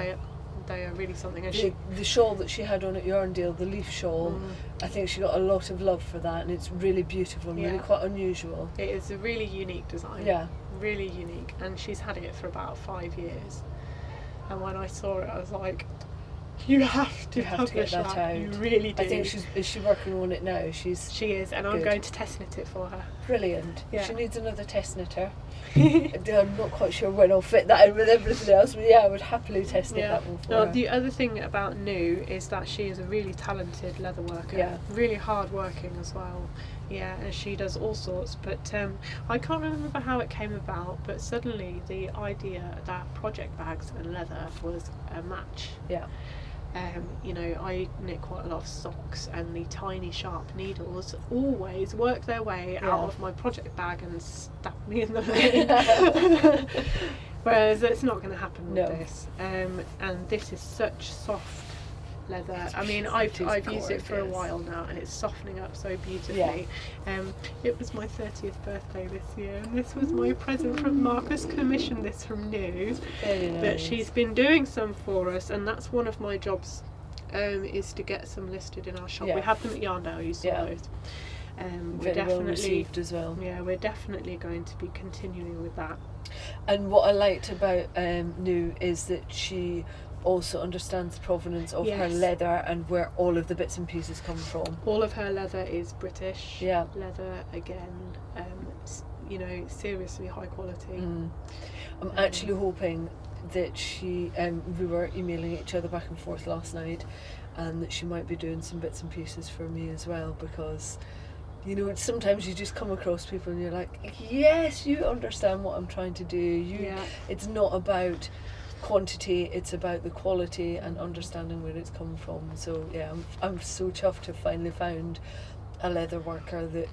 they are really something. And the shawl that she had on at Yarndale, the leaf shawl, I think she got a lot of love for that, and it's really beautiful and really quite unusual. It is a really unique design. Yeah. Really unique, and she's had it for about 5 years. And when I saw it, I was like, you have to get that out. You really do. I think is she working on it now? She is, and I'm going to test knit it for her. Brilliant. Yeah. She needs another test knitter. I'm not quite sure when I'll fit that in with everything else, but I would happily test knit that one for her. The other thing about Nu is that she is a really talented leather worker. Yeah. Really hard working as well. Yeah, and she does all sorts, but I can't remember how it came about, but suddenly the idea that project bags and leather was a match. Yeah. I knit quite a lot of socks, and the tiny sharp needles always work their way out of my project bag and stab me in the leg. Whereas it's not going to happen with this. And this is such soft leather. I mean, I've used it for a gorgeous. while now, and it's softening up so beautifully. It was my 30th birthday this year, and this was my present from Markus. Commissioned this from New, Very nice. but she's been doing some for us, and that's one of my jobs, is to get some listed in our shop. Yeah. We have them at Yarndale, you saw Yeah. those. We're Very well definitely, received as well. yeah, we're definitely going to be continuing with that. And what I liked about New is that she also understands the provenance of her Yes. leather and where all of the bits and pieces come from. All of her leather is British Yeah. leather again, you know, seriously high quality. I'm actually hoping that she, we were emailing each other back and forth last night, and that she might be doing some bits and pieces for me as well, because you know, sometimes you just come across people and you're like, yes, you understand what I'm trying to do. Yeah. It's not about quantity, it's about the quality and understanding where it's come from. So yeah, I'm so chuffed to have finally found a leather worker that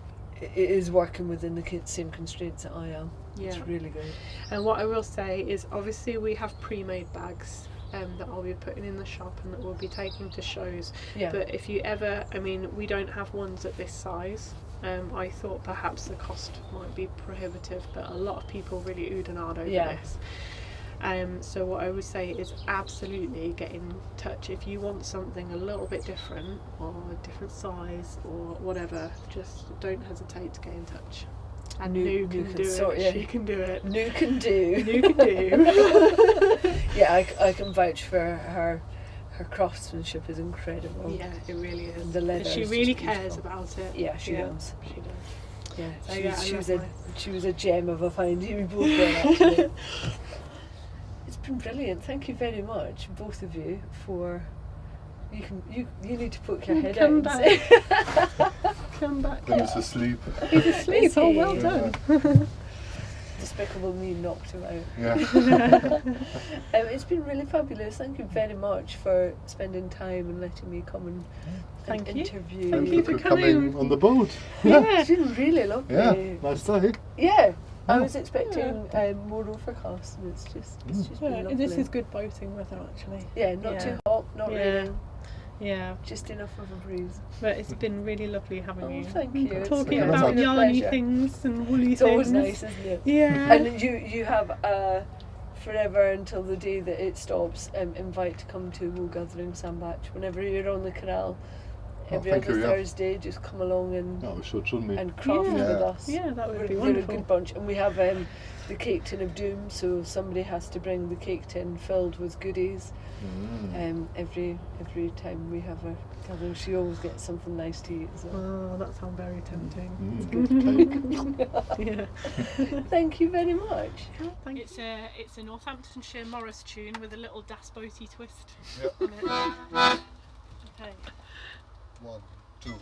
is working within the same constraints that I am. It's Yeah. really good. And what I will say is, obviously we have pre-made bags that I'll be putting in the shop and that we'll be taking to shows. Yeah. But if you ever, I mean, we don't have ones at this size. I thought perhaps the cost might be prohibitive, but a lot of people really oohed and ahed over Yeah. this. So what I would say is absolutely get in touch if you want something a little bit different or a different size or whatever. Just don't hesitate to get in touch. And New can do sort- it. yeah. She can do it. New can do. New can do. Yeah, I can vouch for her. Her craftsmanship is incredible. Yeah, it really is. The leather She is really just cares beautiful. about it. Yeah, she does. She does. Yeah, So she, yeah, she I was love she was a gem of a find. You both were actually. It's been brilliant. Thank you very much, both of you, for. You need to poke your head Come out. back. Come back. Then he's asleep. He's asleep. Is Oh, he? well done. Despicable Me knocked him out. Yeah. It's been really fabulous. Thank you very much for spending time and letting me come and Thank you. interview Thank you. you for coming. on the boat. It's been really lovely. Yeah. Nice day. Yeah, I Yeah. was expecting more overcast, and it's just been lovely. This is good boating weather, actually. Yeah, not too hot, not Yeah. raining, Yeah, just enough of a breeze. but it's been really lovely having Oh, you. thank you. It's Talking been about a yarny pleasure. things and woolly It's things. always nice, isn't it? Yeah. And you have forever until the day that it stops. Invite to come to wool gathering Sandbach whenever you're on the canal. Every thank other you, yeah. Thursday, just come along and No, we should, shouldn't we? craft Yeah. with us. Yeah, that would be We're a wonderful. good bunch, and we have the cake tin of doom. So somebody has to bring the cake tin filled with goodies. Every time we have a gathering, she always gets something nice to eat as well. Oh, that sounds very tempting. Cake. Yeah. Thank you very much. Thank it's a Northamptonshire Morris tune with a little Das Boaty twist. Yep. on it. Okay. 1, 2.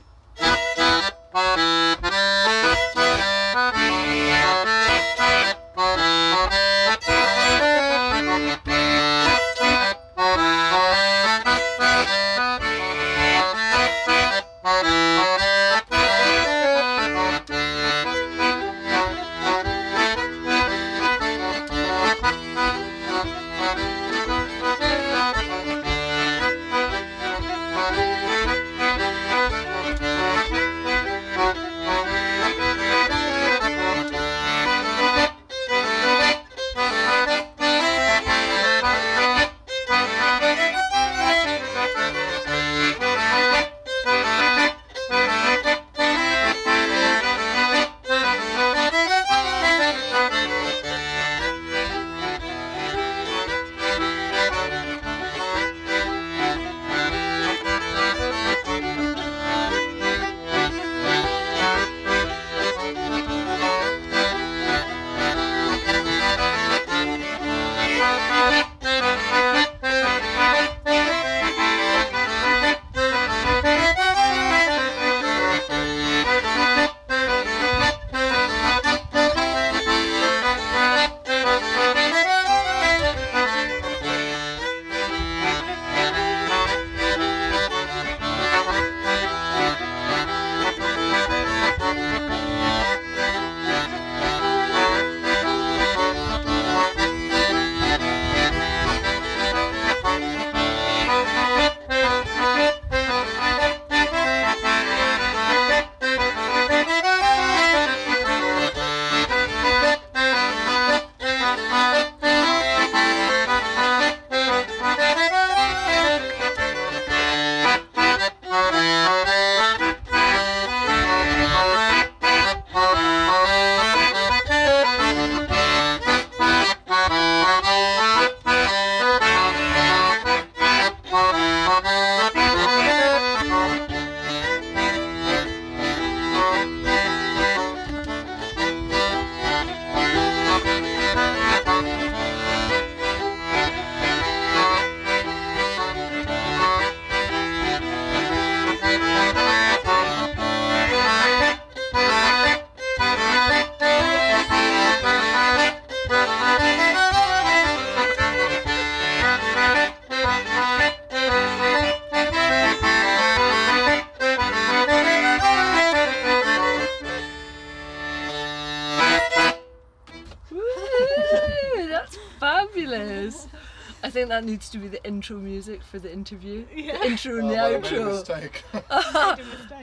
think that needs to be the intro music for the interview. Yeah. The intro and the I made a outro. mistake.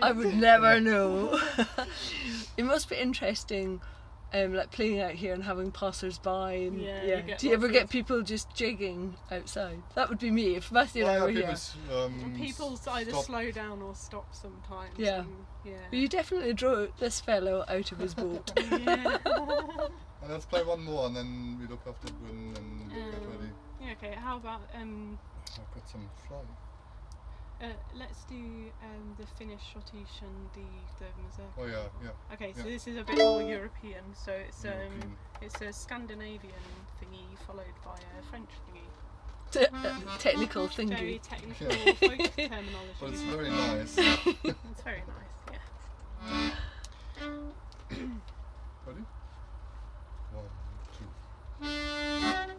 I would never know. It must be interesting, like playing out here and having passers-by. And, Yeah, you get Do you ever lots get of- people just jigging outside? That would be me if Matthew and I were here. People either stop. slow down or stop sometimes. Yeah. And, yeah. Well, you definitely drove this fellow out of his boat. Yeah. And let's play one more and then we look after Bryn and get ready. Yeah, okay, how about I've got some fly. let's do the Finnish Schottish and the Mazurka. Oh yeah. Okay, so yeah. this is a bit more European. So European. it's a Scandinavian thingy followed by a French thingy. Technical Very thingy. technical Yeah. folk terminology. But it's very nice. It's very nice, yeah. Ready? 1, 2.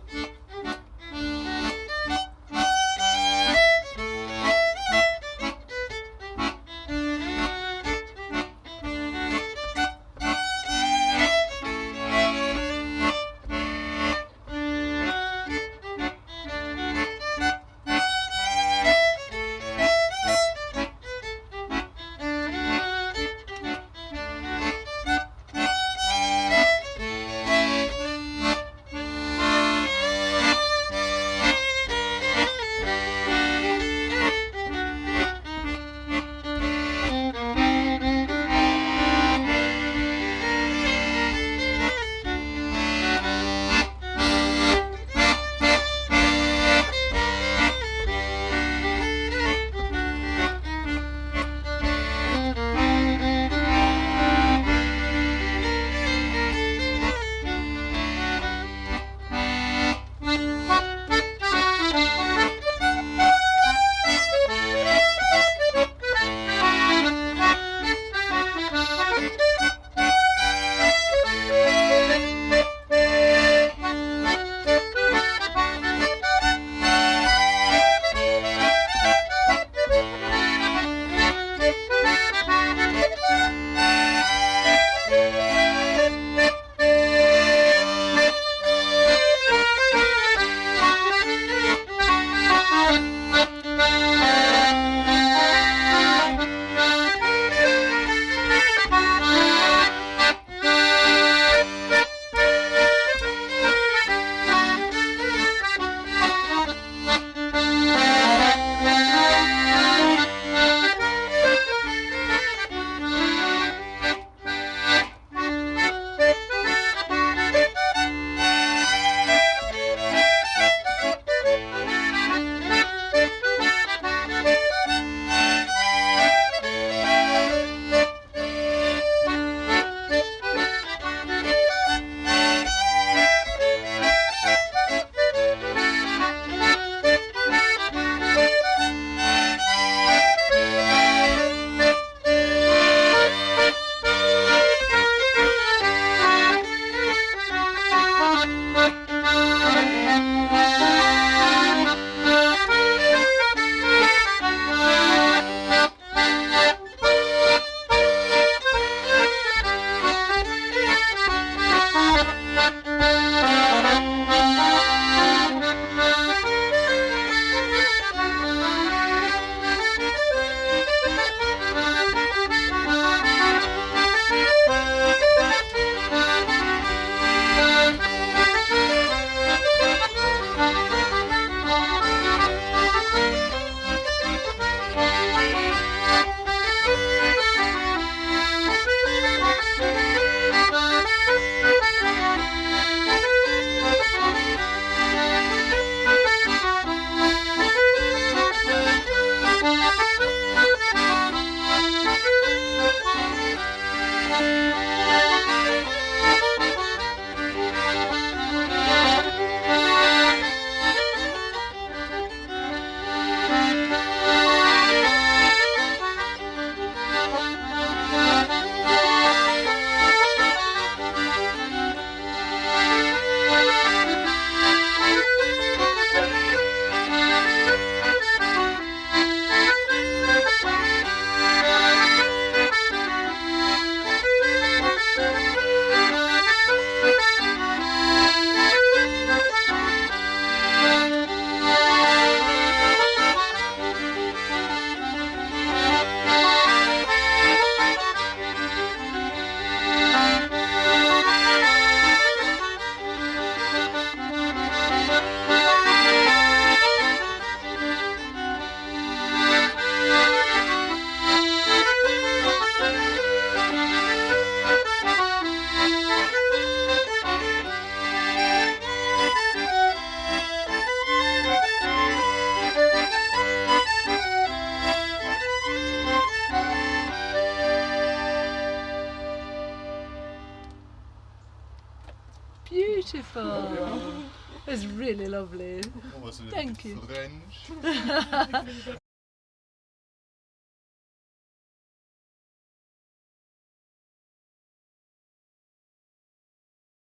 beautiful. It's really lovely. Almost a little Thank bit you. French.